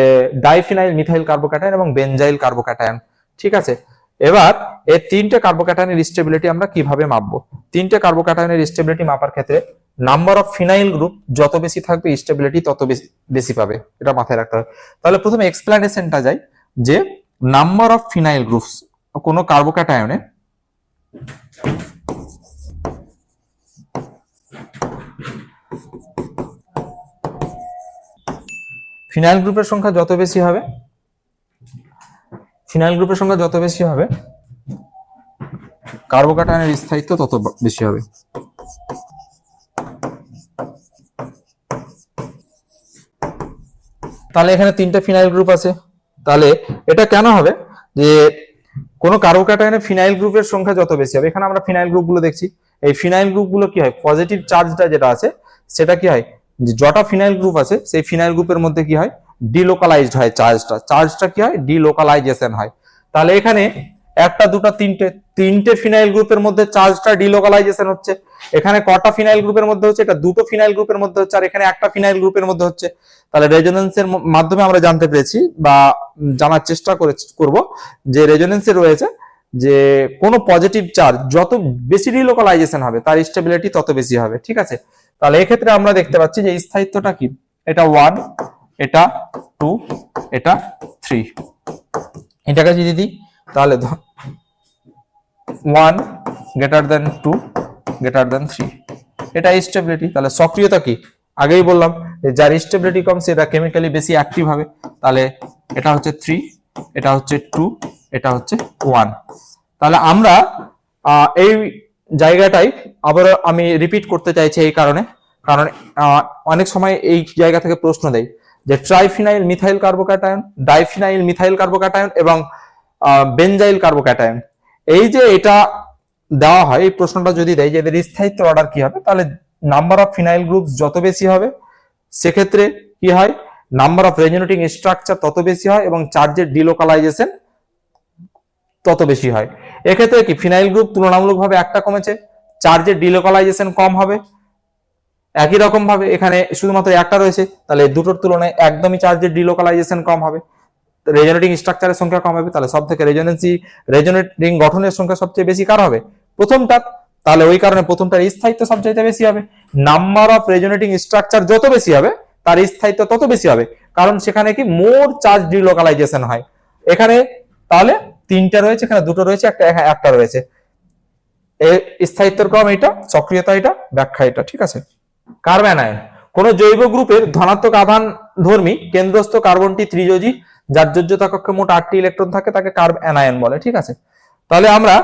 [SPEAKER 1] ডাইফিনাইল মিথাইল কার্বোক্যাটায়ন এবং বেনজাইল কার্বোক্যাটায়ন, ঠিক আছে। এবার এই তিনটে কার্বোক্যাটায়নের স্টেবিলিটি আমরা কিভাবে মাপবো? তিনটে কার্বোক্যাটায়নের স্টেবিলিটি মাপার ক্ষেত্রে নাম্বার অফ ফিনাইল গ্রুপ যত বেশি থাকবে স্টেবিলিটি তত বেশি পাবে, এটা মাথায় রাখতে হবে। তাহলে প্রথমে এক্সপ্লেনেশনটা যাই যে নাম্বার অফ ফিনাইল গ্রুপস কোন কার্বোক্যাটায়নে ফিনাইল গ্রুপের সংখ্যা যত বেশি হবে, ফিনাইল গ্রুপের সংখ্যা যত বেশি হবে কার্বোক্যাটায়নের স্থায়িত্ব তত বেশি হবে। তাহলে এখানে তিনটা ফিনাইল গ্রুপ আছে, তাহলে এটা কেন হবে যে কোন কার্বোক্যাটায়নে ফিনাইল গ্রুপের সংখ্যা যত বেশি হবে। এখানে আমরা ফিনাইল গ্রুপগুলো দেখছি, এই ফিনাইল গ্রুপগুলো কি হয়, পজিটিভ চার্জটা যেটা আছে সেটা কি হয়, যে যটা ফিনাইল গ্রুপ আছে সেই ফিনাইল গ্রুপের মধ্যে কি হয়, ডিলোকালাইজড হয় চার্জটা কি হয়, ডিলোকালাইজেশন হয়। তাহলে এখানে একটা দুটো তিনটে ফিনাইল গ্রুপের মধ্যে চার্জটা ডিলোকালাইজেশন হচ্ছে। এখানে কটা ফিনাইল গ্রুপের মধ্যে হচ্ছে? এটা দুটো ফিনাইল গ্রুপের মধ্যে হচ্ছে, আর এখানে একটা ফিনাইল গ্রুপের মধ্যে হচ্ছে। তাহলে রেজোনেন্সের মাধ্যমে আমরা জানতে পেরেছি বা জানার চেষ্টা করব যে রেজোনেন্সে রয়েছে যে কোনো পজিটিভ চার্জ যত বেশি ডিলোকালাইজেশন হবে তার স্টেবিলিটি তত বেশি হবে। ঠিক আছে, তাহলে এক্ষেত্রে আমরা দেখতে পাচ্ছি যে স্থায়িত্বটা কি, এটা 1, এটা 2, এটা 3। এটাকে যদি দিই তাহলে 1 গ্রেটার দেন 2 গ্রেটার দেন 3, এটা স্টেবিলিটি। তাহলে সক্রিয়তা কি, আগেই বললাম যার স্টেবিলিটি কম সেটা কেমিক্যালি বেশি অ্যাক্টিভ হবে। তাহলে এটা হচ্ছে 3, এটা হচ্ছে 2, এটা হচ্ছে 1। তাহলে আমরা এই জায়গাটাই আবার আমি রিপিট করতে চাইছি এই কারণ অনেক সময় এই জায়গা থেকে প্রশ্ন দেয় যে triphenyl methyl carbocation, diphenyl methyl carbocation এবং বেনজাইল কার্বোক্যাটায়ন, এই যে এটা দেওয়া হয়, এই প্রশ্নটা যদি দেয় যে এদের স্থায়িত্ব অর্ডার কি হবে, তাহলে নাম্বার অফ ফিনাইল গ্রুপ যত বেশি হবে সেক্ষেত্রে কি হয়, নাম্বার অফ রেজোনেটিং স্ট্রাকচার তত বেশি হয় এবং চার্জের ডিলোকালাইজেশন তত বেশি হয়। এক্ষেত্রে কি ফিনাইল গ্রুপ তুলনামূলকভাবে একটা কমেছে, চার্জের ডিলোকালাইজেশন কম হবে। একই রকম ভাবে এখানে শুধুমাত্র একটা রয়েছে, তাহলে দুটোর তুলনায় একদমই চার্জের ডিলোকালাইজেশন কম হবে, রেজোনেটিং স্ট্রাকচারের সংখ্যা কম হবে। তাহলে সব থেকে রেজোনেটিং গঠনের সংখ্যা সবচেয়ে বেশি কার হবে, প্রথমটা। তাহলে ওই কারণে প্রথমটার স্থায়িত্ব সবচেয়ে বেশি হবে। নাম্বার অফ রেজোনেটিং স্ট্রাকচার যত বেশি হবে তার স্থায়িত্ব তত বেশি হবে, কারণ সেখানে কি মোর চার্জ ডিলোকালাইজেশন হয়। এখানে তাহলে তিনটা রয়েছে, এখানে দুটো রয়েছে, একটা রয়েছে। স্থায়িত্বের ক্রম এটা, সক্রিয়তা এটা, ব্যাখ্যা এটা। ঠিক আছে, কার্বন আয়ন কোন জৈব গ্রুপের ধনাত্মক আধান ধর্মী কেন্দ্রস্থ কার্বনটি ত্রিযোজী যার যোজ্যতা কক্ষে মোট 8টি ইলেকট্রন থাকে তাকে কার্বন আয়ন বলে। ঠিক আছে, তাহলে আমরা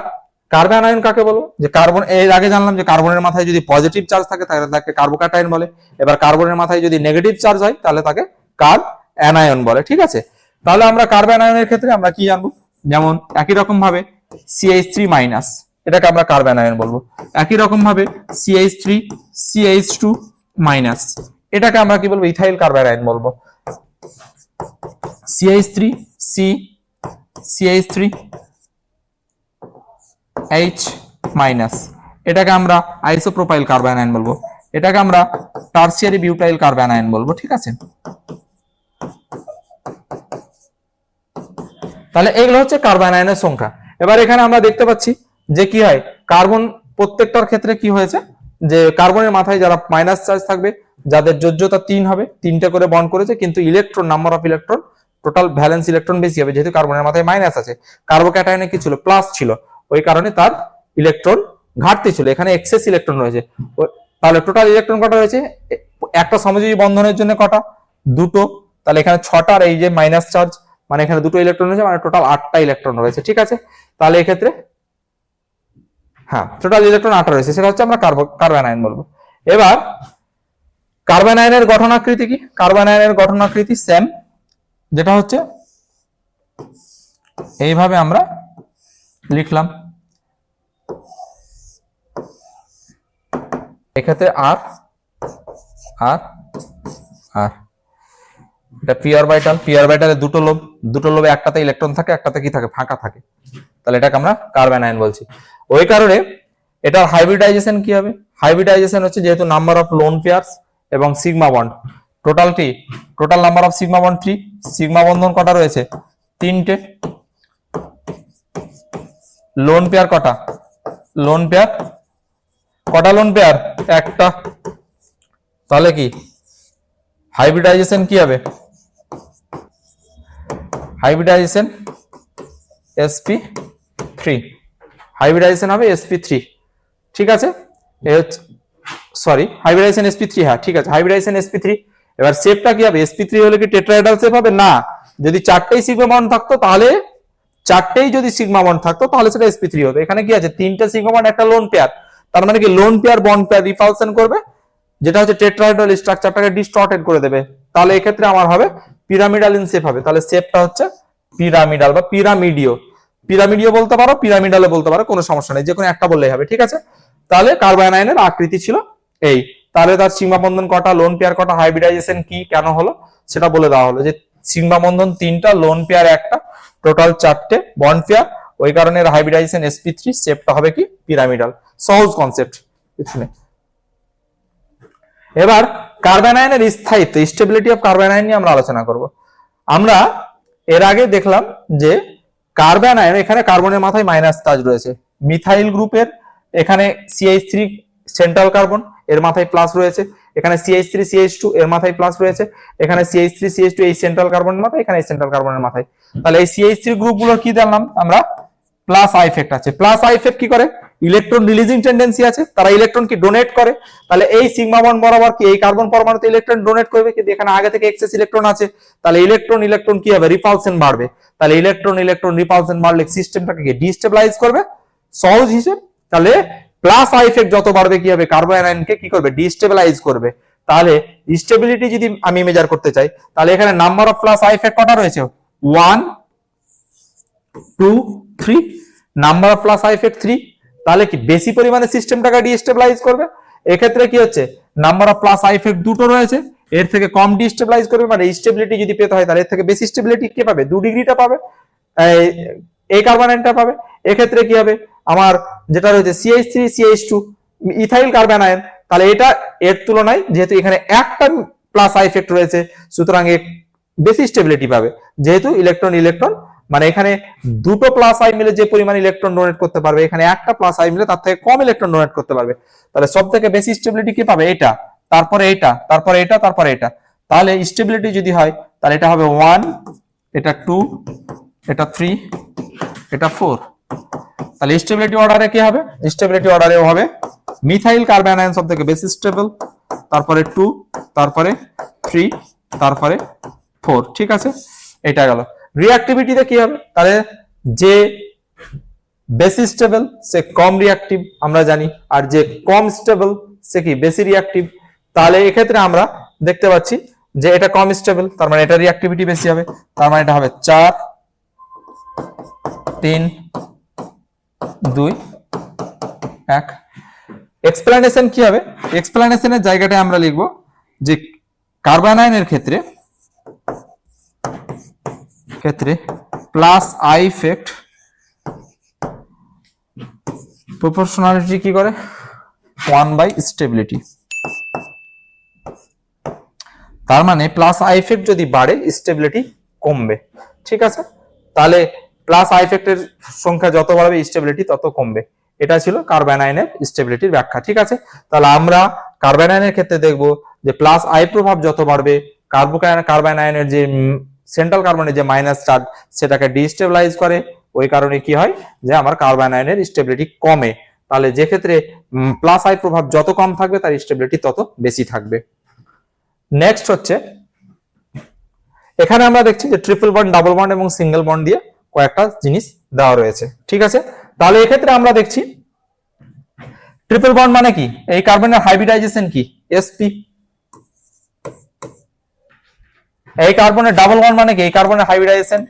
[SPEAKER 1] কার্বন আয়ন কাকে বলবো, যে কার্বন, এর আগে জানলাম যে কার্বনের মাথায় যদি পজিটিভ চার্জ থাকে তাহলে তাকে কার্বোক্যাটায়ন বলে। এবার কার্বনের মাথায় যদি নেগেটিভ চার্জ হয় তাহলে তাকে কার্বন বলে। ঠিক আছে, তাহলে আমরা কার্বন আয়নের ক্ষেত্রে আমরা কি জানবো, যেমন একই রকম ভাবে CH3- এটাকে আমরা কার্বন আয়ন বলবো। একই রকম ভাবে CH3CH2- এটাকে আমরা কি বলবো, ইথাইল কার্বন আয়ন বলবো। CH3CH3H- এটাকে আমরা আইসোপ্রোপাইল কার্বন আয়ন বলবো। এটাকে আমরা টারসিয়ারি বিউটাইল কার্বন আয়ন বলবো। ঠিক আছে, তাহলে এগুলো হচ্ছে কার্বন আয়নের সংখ্যা। এবার এখানে আমরা দেখতে পাচ্ছি যে কি হয়, কার্বন প্রত্যেকটার ক্ষেত্রে কি হয়েছে যে কার্বনের মাথায় যারা মাইনাস চার্জ থাকবে, যাদের যোজ্যতা 3 হবে, 3টে করে বন্ড করেছে, কিন্তু electron, number of electron, total valence electron বেশি হবে, যেহেতু কার্বনের মাথায় মাইনাস আছে। কার্বোক্যাটায়নে কি ছিল, প্লাস ছিল, ওই কারণে তার ইলেকট্রন ঘাটতি ছিল, এখানে এক্সেস ইলেকট্রন রয়েছে। তাহলে টোটাল ইলেকট্রন কটা রয়েছে, একটা সমযোজী বন্ধনের জন্য কটা, দুটো। তাহলে এখানে 6টা, আর এই যে মাইনাস চার্জ মানে এখানে দুটো ইলেকট্রন রয়েছে, মানে টোটাল 8টা ইলেকট্রন রয়েছে। ঠিক আছে, তাহলে এক্ষেত্রে হ্যাঁ টোটাল ইলেকট্রন 8টা রয়েছে, সেটা হচ্ছে আমরা কার্বন আয়ন বলবো। এবার কার্বন আয়নের গঠনাকৃতি কি, কার্বন আয়নের গঠনাকৃতি সেম, যেটা হচ্ছে এইভাবে আমরা লিখলাম, এক্ষেত্রে আর আর আর এটা পি অরবিটালে দুটো লোভে একটাতে ইলেকট্রন থাকে, একটাতে কি থাকে, ফাঁকা থাকে। তাহলে এটাকে আমরা কার্বন আয়ন বলছি। ওই কারণে এটার হাইব্রিডাইজেশন কি হবে, হাইব্রিডাইজেশন হচ্ছে যেহেতু নাম্বার অফ লোন পেয়ার্স এবং sigma bond, total number of sigma bond 3, sigma বন্ধন কটা রয়েছে, 3টে। লোন পেয়ার কটা, কটা লোন পেয়ার, একটা। তাহলে কি হাইব্রিডাইজেশন কি হবে, হাইব্রিডাইজেশন sp3, হাইব্রিডাইজেশন হবে sp3। ঠিক আছে, হাইব্রিডাইজেশন sp3, হ্যাঁ ঠিক আছে, হাইব্রিডাইজেশন sp3। এবার শেপটা কি হবে, sp3 হলে কি টেট্রাহেড্রাল শেপ হবে না, যদি 4টেই সিগমা বন্ড থাকতো তাহলে 4টেই যদি সিগমা বন্ড থাকতো তাহলে সেটা sp3 হবে। এখানে কি আছে, 3টে সিগমা বন্ড, একটা লোন পেয়ার, তার মানে কি lone pair bond pair repulsion করবে, যেটা হচ্ছে টেট্রাহেড্রাল স্ট্রাকচারটাকে ডিস্টর্টেড করে দেবে। তাহলে এক্ষেত্রে আমার হবে পিরামিডাল ইন শেপ হবে। তাহলে শেপটা হচ্ছে পিরামিডাল বা পিরামিডিও বলতে পারো, পিরামিডালও বলতে পারো, কোনো সমস্যা নেই, যে কোনো একটা বললেই হবে। ঠিক আছে, তাহলে কার্বন আয়নের আকৃতি ছিল এই। তাহলে তার সিগমা বন্ধন কটা, লোন পেয়ার কটা, হাইব্রিডাইজেশন কি কেন হলো সেটা বলে দেওয়া হলো, যে সিগমা বন্ধন 3টা, লোন পেয়ার একটা, টোটাল 4টে বন্ড পেয়ার। ওই কারণে এর হাইব্রিডাইজেশন sp3, শেপটা হবে কি পিরামিডাল। সহজ কনসেপ্ট, কিছু নেই। এবার কার্বন আয়নের স্থায়িত্ব, স্টেবিলিটি অফ কার্বন আয়ন নিয়ে আমরা আলোচনা করব। আমরা এর আগে দেখলাম যে কার্বন আয়ন, এখানে কার্বনের মাথায় মাইনাস চার্জ রয়েছে, মিথাইল গ্রুপের এখানে CH3 সেন্ট্রাল কার্বন, এর মাথায় প্লাস রয়েছে, এখানে CH3 CH2 এর মাথায় প্লাস রয়েছে, এখানে CH3 CH2 এই সেন্ট্রাল কার্বনের মাথায়, এখানে এই সেন্ট্রাল কার্বনের মাথায়। তাহলে এই CH3 গ্রুপগুলোর কি জানলাম আমরা, প্লাস আই ইফেক্ট আছে। প্লাস আই ইফেক্ট কি করে, ইলেকট্রন রিলিজিং টেন্ডেন্সি আছে, তারা ইলেকট্রন কি ডোনেট করে। তাহলে এই সিগমা বন্ড বরাবর কি এই কার্বন পরমাণুতে ইলেকট্রন ডোনেট করবে, কিন্তু এখানে আগে থেকে এক্সেস ইলেকট্রন আছে, তাহলে ইলেকট্রন কি হবে, রিপালশন বাড়বে। তাহলে ইলেকট্রন রিপালশন বাড়লে সিস্টেমটাকে কি ডিস্টেবিলাইজ করবে, সহজ হিসেব। তাহলে প্লাস আই ইফেক্ট যত বাড়বে কি হবে, কার্বন আয়নকে কি করবে, ডিস্টেবিলাইজ করবে। তাহলে স্টেবিলিটি যদি আমি মেজার করতে চাই, তাহলে এখানে number of plus I effect কটা রয়েছে, 1 2 3, number of plus I effect 3। তাহলে কি বেশি পরিমাণে সিস্টেমটাকে ডিস্টেবিলাইজ করবে। এক্ষেত্রে কি হচ্ছে, number of plus I effect দুটো রয়েছে, এর থেকে কম ডিস্টেবিলাইজ করবে, মানে স্টেবিলিটি যদি পেতে হয় তাহলে এর থেকে বেশি স্টেবিলিটি কে পাবে, 2 ডিগ্রিটা পাবে, এই কার্বন আয়নটা পাবে। এক্ষেত্রে কি হবে, আমার যেটা রয়েছে CH3 CH2 ethyl carbon ion, তাহলে এটা এর তুলনায় যেহেতু এখানে একটা প্লাস আই ইফেক্ট রয়েছে, সুতরাং এর বেশি স্টেবিলিটি পাবে, যেহেতু ইলেকট্রন মানে এখানে দুটো প্লাস আই মিলে যে পরিমাণ ইলেকট্রন ডোনেট করতে পারবে, এখানে একটা প্লাস আই মিলে তার থেকে কম ইলেকট্রন ডোনেট করতে পারবে। তাহলে সব থেকে বেশি স্টেবিলিটি কি পাবে, এটা, তারপরে এটা, তারপরে এটা, তারপরে এটা। তাহলে স্টেবিলিটি যদি হয় তাহলে এটা হবে 1, এটা 2, এটা 3, এটা 4। তাহলে স্টেবিলিটি অর্ডারে কি হবে, স্টেবিলিটি অর্ডারে হবে মিথাইল কার্বন আয়ন সব থেকে বেশি স্টেবল, তারপরে 2, তারপরে 3, তারপরে 4। ঠিক আছে, এটা গেল। রিঅ্যাক্টিভিটিতে কি হবে, তাহলে যে বেশি স্টেবল সে কম রিঅ্যাক্টিভ আমরা জানি, আর যে কম স্টেবল সে কি বেশি রিঅ্যাক্টিভ। তাহলে এক্ষেত্রে আমরা দেখতে পাচ্ছি যে এটা কম স্টেবল, তার মানে এটা রিঅ্যাক্টিভিটি বেশি হবে, তার মানে এটা হবে 4 3 2 1। এক্সপ্লানেশন কি হবে, এক্সপ্লানেশনের জায়গাটায় আমরা লিখব যে কার্বন আয়নের ক্ষেত্রে প্লাস আই ইফেক্ট প্রপোর্শনালিটি কি করে, 1/স্টেবিলিটি। তার মানে প্লাস আই ইফেক্ট যদি বাড়ে স্টেবিলিটি কমবে। ঠিক আছে, তাহলে প্লাস আই ইফেক্টের সংখ্যা যত বাড়বে স্টেবিলিটি তত কমবে। এটা ছিল কার্বন আয়নের স্টেবিলিটির ব্যাখ্যা। ঠিক আছে, তাহলে আমরা কার্বন আয়নের ক্ষেত্রে দেখব যে প্লাস আই প্রভাব যত বাড়বে কার্বন আয়নের যে সেন্ট্রাল কার্বনের যে মাইনাস চার্জ সেটাকে ডিস্টেবিলাইজ করে, ওই কারণে কি হয় যে আমার কার্বন আয়নের স্টেবিলিটি কমে। তাহলে যে ক্ষেত্রে প্লাস আই প্রভাব যত কম থাকবে তার স্টেবিলিটি তত বেশি থাকবে। নেক্সট হচ্ছে, এখানে আমরা দেখছি যে ট্রিপল বন্ড, ডাবল বন্ড এবং সিঙ্গেল বন্ড দিয়ে কয়েকটা জিনিস দেওয়া রয়েছে। ঠিক আছে, তাহলে এক্ষেত্রে আমরা দেখছি ট্রিপল বন্ড মানে কি, এই কার্বনের হাইব্রিডাইজেশন কি, sp। এই কার্বনের ডাবল বন্ড মানে কি, এই কার্বনের হাইব্রিডাইজেশন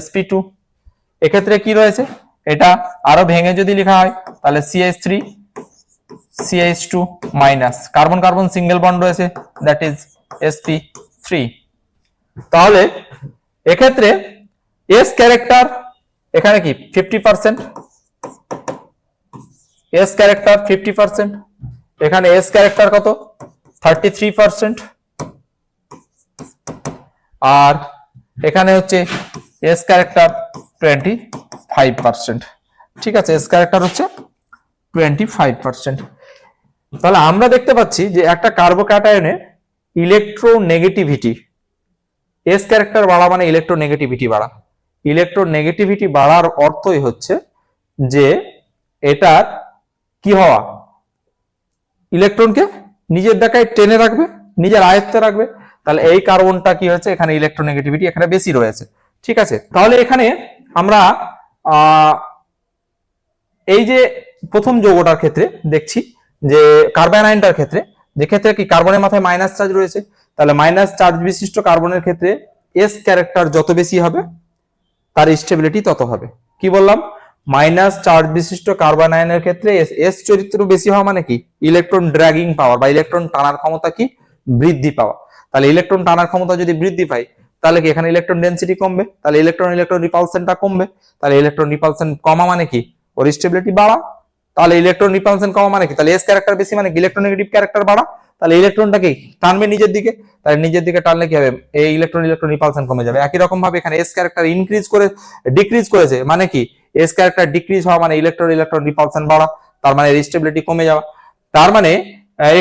[SPEAKER 1] sp2। এক্ষেত্রে কি রয়েছে, এটা আরো ভেঙে যদি লেখা হয় তাহলে CH3 CH2 minus carbon carbon single bond রয়েছে, দ্যাট ইজ sp3। তাহলে এক্ষেত্রে s ক্যারেক্টার এখানে কি 50%, s ক্যারেক্টার 50%, এখানে s ক্যারেক্টার কত 33%, আর এখানে হচ্ছে s ক্যারেক্টার 25%। ঠিক আছে, s ক্যারেক্টার হচ্ছে 25%। তাহলে আমরা দেখতে পাচ্ছি যে একটা কার্বোক্যাটায়নে ইলেকট্রোনেগেটিভিটি, s ক্যারেক্টার বাড়া মানে ইলেকট্রোনেগেটিভিটি বাড়া। ইলেকট্রোনেগেটিভিটি বাড়ার অর্থই হচ্ছে যে এটার কি হওয়া, ইলেকট্রনকে নিজের দেখায় টেনে রাখবে, নিজের আয়ত্তে রাখবে। তাহলে এই কার্বনটা কি হয়েছে, এখানে ইলেকট্রোনেগেটিভিটি এখানে বেশি রয়েছে। ঠিক আছে, তাহলে এখানে আমরা এই যে প্রথম যৌগটার ক্ষেত্রে দেখছি যে কার্বন আয়নটার ক্ষেত্রে, যে ক্ষেত্রে কি কার্বনের মাথায় মাইনাস চার্জ রয়েছে, তাহলে মাইনাস চার্জ বিশিষ্ট কার্বনের ক্ষেত্রে s ক্যারেক্টার যত বেশি হবে তার স্টেবিলিটি তত হবে। কি বললাম, মাইনাস চার্জ বিশিষ্ট কার্বন আয়নের ক্ষেত্রে s চরিত্র বেশি হওয়া মানে কি, ইলেকট্রন ড্র্যাগিং পাওয়ার বা ইলেকট্রন টানার ক্ষমতা কি বৃদ্ধি পাওয়া। তাহলে ইলেকট্রন টানার ক্ষমতা যদি বৃদ্ধি পায় তাহলে কি এখানে ইলেকট্রন ডেনসিটি কমবে, তাহলে ইলেকট্রন ইলেকট্রন রিপালশনটা কমবে, তাহলে ইলেকট্রন রিপালশন কমা মানে কি ওর স্টেবিলিটি বাড়া, তাহলে ইলেকট্রন রিপালশন কমা মানে কি তাহলে এস ক্যারেক্টার বেশি মানে ইলেকট্রোনেগেটিভ ক্যারেক্টার বাড়া, তাহলে ইলেকট্রনটাকে টানবে নিজের দিকে, তাহলে নিজের দিকে টানলে কি হবে এই ইলেকট্রন ইলেকট্রন রিপালশন কমে যাবে। একই রকম ভাবে এখানে এস ক্যারেক্টার ইনক্রিজ করে ডিক্রিজ করেছে মানে কি এস ক্যারেক্টার ডিক্রিজ হওয়া মানে ইলেকট্রন ইলেকট্রন রিপালশন বাড়া, তার মানে স্টেবিলিটি কমে যাওয়া। তার মানে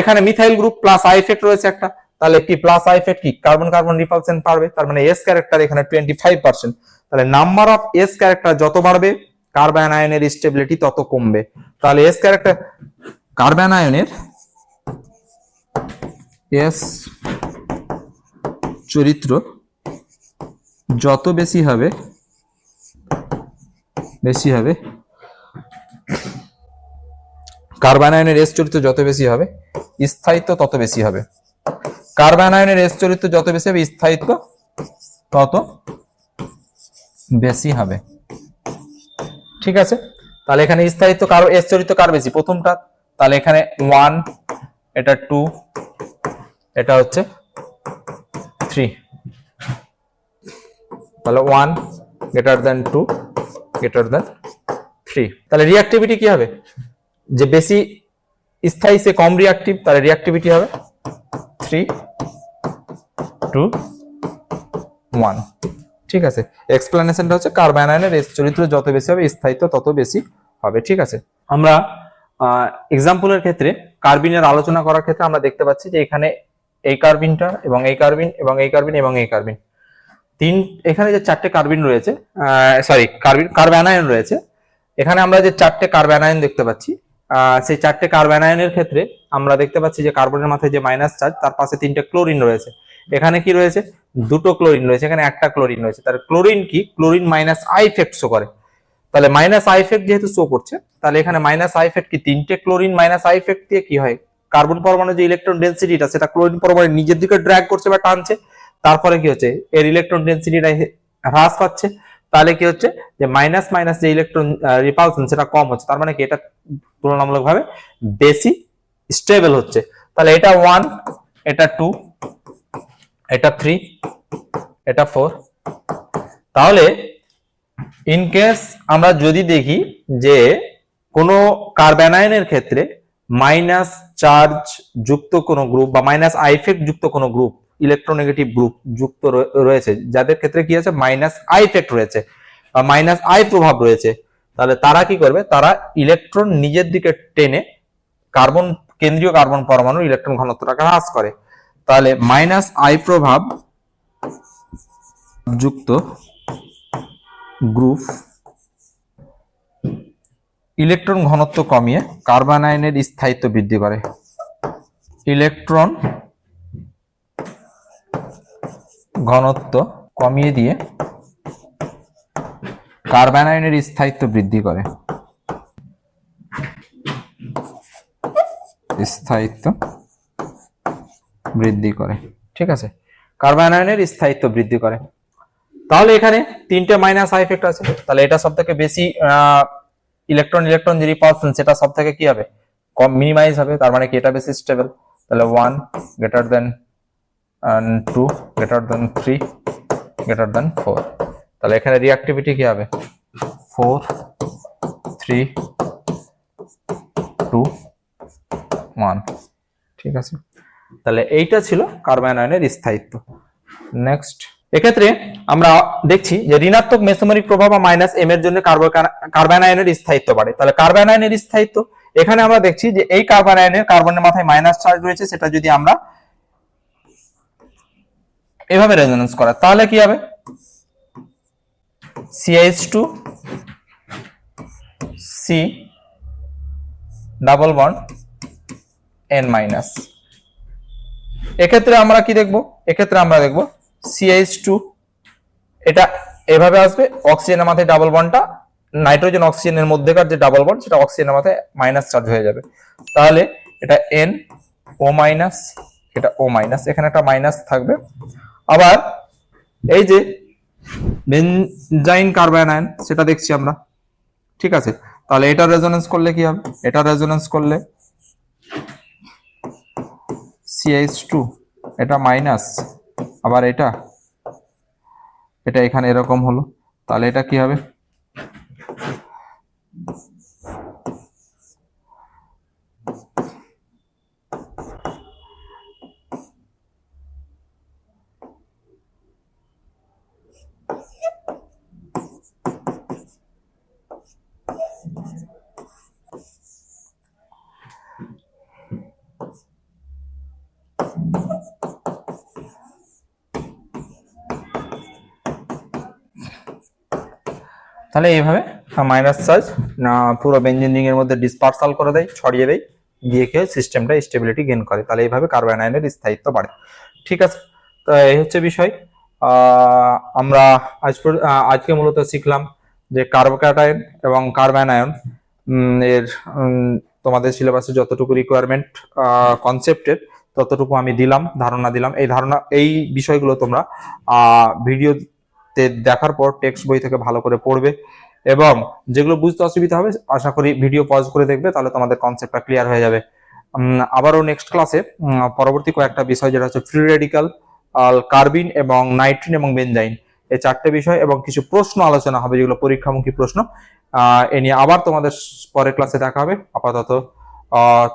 [SPEAKER 1] এখানে methyl group plus I effect রয়েছে একটা, তাহলে কি প্লাস আই ইফেক্ট কি কার্বন কার্বন রিপালশন পারবে, তার মানে এস ক্যারেক্টার এখানে 25%। তাহলে নাম্বার অফ এস ক্যারেক্টার যত বাড়বে কার্বন আয়নের স্টেবিলিটি তত কমবে। তাহলে এস ক্যারেক্টার কার্বন আয়নের এস চরিত্র যত বেশি হবে কার্বন আয়নের এস চরিত্র যত বেশি হবে স্থায়িত্ব তত বেশি হবে। কার্বন আয়নের এস চরিত্র যত বেশি হবে স্থায়িত্ব তত বেশি হবে। ঠিক আছে, তাহলে এখানে স্থায়িত্ব কার এস চরিত্র কার বেশি প্রথমটা, তাহলে এখানে 1 এটা 2 এটা হচ্ছে 3, তাহলে 1 গ্রেটার দ্যান 2 গ্রেটার দ্যান 3। তাহলে রিঅ্যাক্টিভিটি কি হবে, যে বেশি স্থায়ী সে কম রিঅ্যাক্টিভ, তাহলে রিঅ্যাক্টিভিটি হবে 3 2 1। ঠিক আছে, এক্সপ্লেনেশনটা হচ্ছে কার্বন আয়নের এস চরিত্র যত বেশি হবে স্থায়িত্ব তত বেশি হবে। ঠিক আছে, আমরা এক্সাম্পলের ক্ষেত্রে কার্বিনের আলোচনা করার ক্ষেত্রে আমরা দেখতে পাচ্ছি যে এখানে এই কার্বিনটা এবং এই কার্বিন এবং এই কার্বিন এবং এই কার্বিন এখানে যে চারটে কার্বিন রয়েছে কার্বন আয়ন রয়েছে, এখানে আমরা যে চারটে কার্বন আয়ন দেখতে পাচ্ছি সেই চারটে কার্বন আয়নের ক্ষেত্রে আমরা দেখতে পাচ্ছি যে কার্বনের মাথায় যে মাইনাস চার্জ তার পাশে 3টে ক্লোরিন রয়েছে, এখানে কি রয়েছে 2টো ক্লোরিন রয়েছে, এখানে একটা ক্লোরিন রয়েছে। তাহলে ক্লোরিন কি chlorine minus I effect show করে, তাহলে মাইনাস আই ইফেক্ট যেহেতু শো করছে তাহলে এখানে মাইনাস আই ইফেক্ট কি 3টে ক্লোরিন মাইনাস আই ইফেক্ট দিয়ে কি হয় কার্বন পরমাণু যে ইলেকট্রন ডেনসিটিটা সেটা ক্লোরিন পরমাণু নিজের দিকে ড্র্যাগ করছে বা টানছে, তারপরে কি হচ্ছে এর ইলেকট্রন ডেনসিটিটা হ্রাস পাচ্ছে, তাহলে কি হচ্ছে যে মাইনাস মাইনাস যে ইলেকট্রন রিপালশন সেটা কম হচ্ছে, তার মানে কি এটা তুলনামূলকভাবে বেশি স্টেবল হচ্ছে। তাহলে এটা 1 এটা 2 এটা 3 এটা 4। তাহলে ইন কেস আমরা যদি দেখি যে কোনো কার্বন আয়নের ক্ষেত্রে মাইনাস চার্জ যুক্ত কোনো গ্রুপ বা মাইনাস আই ইফেক্ট যুক্ত কোনো গ্রুপ ইলেকট্রোনেগেটিভ গ্রুপ যুক্ত রয়েছে, যাদের ক্ষেত্রে কি আছে মাইনাস আই ইফেক্ট রয়েছে বা মাইনাস আই প্রভাব রয়েছে, তাহলে তারা কি করবে তারা ইলেকট্রন নিজের দিকে টেনে কার্বন কেন্দ্রীয় কার্বন পরমাণুর ইলেকট্রন ঘনত্বটাকে হ্রাস করে। তাহলে মাইনাস আই প্রভাব যুক্ত গ্রুপ ইলেকট্রন ঘনত্ব কমিয়ে কার্বন আয়নের স্থায়িত্ব বৃদ্ধি করে। ইলেকট্রন ঘনত্ব কমিয়ে দিয়ে কার্বন আয়নের স্থায়িত্ব বৃদ্ধি করে। ঠিক আছে, কার্বন আয়নের স্থায়িত্ব বৃদ্ধি করে। তাহলে এখানে 3টে মাইনাস আই ইফেক্ট আছে, তাহলে এটা সবথেকে বেশি ইলেকট্রন ইলেকট্রন যে রিপালশন সেটা সবথেকে কি হবে কম মিনিমাইজ হবে, তার মানে কি এটা বেশি স্টেবল। তাহলে 1 greater than 2 greater than 3 greater than 4। তাহলে এখানে রিঅ্যাক্টিভিটি কি হবে 4 3 2 1। ঠিক আছে, তাহলে এইটা ছিল কার্বন আয়নের স্থায়িত্ব। নেক্সট, এক্ষেত্রে আমরা দেখছি যে ঋণাত্মক মেসোমেরিক প্রভাব বা মাইনাস এম এর জন্য কার্বন আয়নের স্থায়িত্ব বাড়ে। তাহলে কার্বন আয়নের স্থায়িত্ব এখানে আমরা দেখছি যে এই কার্বন আয়নের কার্বনের মাথায় মাইনাস চার্জ রয়েছে, সেটা যদি আমরা এভাবে রেজোনেন্স করা তাহলে কি হবে CH2 C double bond N minus. এক্ষেত্রে আমরা কি দেখব, এক্ষেত্রে আমরা দেখব CH2 এটা এভাবে আসবে, অক্সিজেনের মাথায় ডাবল বন্ডটা নাইট্রোজেন অক্সিজেনের মধ্যেকার যে ডাবল বন্ড সেটা অক্সিজেনের মাথায় মাইনাস চার্জ হয়ে যাবে। তাহলে এটা N O মাইনাস এটা O মাইনাস, এখানে একটা মাইনাস থাকবে। আবার এই যে বেনজাইন কার্বন আয়ন সেটা দেখছি আমরা। ঠিক আছে, তাহলে এটা রেজোনেন্স করলে কি হবে, এটা রেজোনেন্স করলে CH2 এটা মাইনাস, আবার এটা এটা এখানে এরকম হলো, তাহলে এটা কি হবে? তাহলে এইভাবে মাইনাস চার্জ পুরো বেঞ্জিন রিং এর মধ্যে ডিসপার্সাল করে দেয়, ছড়িয়ে দেয়, দিয়ে খেয়ে সিস্টেমটা স্টেবিলিটি গেইন করে। তাহলে এইভাবে কার্বন আয়নের স্থায়িত্ব বাড়ে। ঠিক আছে, তো এই হচ্ছে বিষয়। আমরা আজকে মূলত শিখলাম যে কার্বোক্যাটায়ন এবং কার্বন আয়ন এর তোমাদের সিলেবাসে যতটুকু রিকোয়ারমেন্ট কনসেপ্টের ততটুকু আমি দিলাম, ধারণা দিলাম। এই বিষয়গুলো তোমরা ভিডিওতে দেখার পর টেক্সট বই থেকে ভালো করে পড়বে, এবং যেগুলো বুঝতে অসুবিধা হবে আশা করি ভিডিও পজ করে দেখবে, তাহলে তোমাদের কনসেপ্টটা ক্লিয়ার হয়ে যাবে। আবারও নেক্সট ক্লাসে পরবর্তী কয়েকটা বিষয় যেটা হচ্ছে ফ্রি রেডিক্যাল, কার্বিন এবং নাইট্রিন এবং বেনজাইন, এই চারটে বিষয় এবং কিছু প্রশ্ন আলোচনা হবে যেগুলো পরীক্ষামুখী প্রশ্ন। এ নিয়ে আবার তোমাদের পরের ক্লাসে দেখা হবে। আপাতত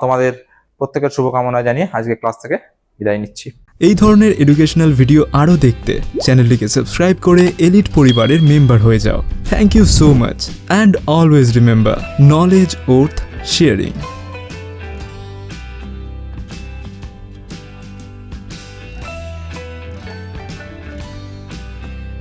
[SPEAKER 1] তোমাদের প্রত্যেকের শুভকামনা জানিয়ে আজকে ক্লাস থেকে বিদায় নিচ্ছি।
[SPEAKER 2] এই ধরনের এডুকেশনাল ভিডিও আরও দেখতে চ্যানেলটিকে সাবস্ক্রাইব করে এলিট পরিবারের মেম্বার হয়ে যাও। Thank you so much and always remember, knowledge worth sharing.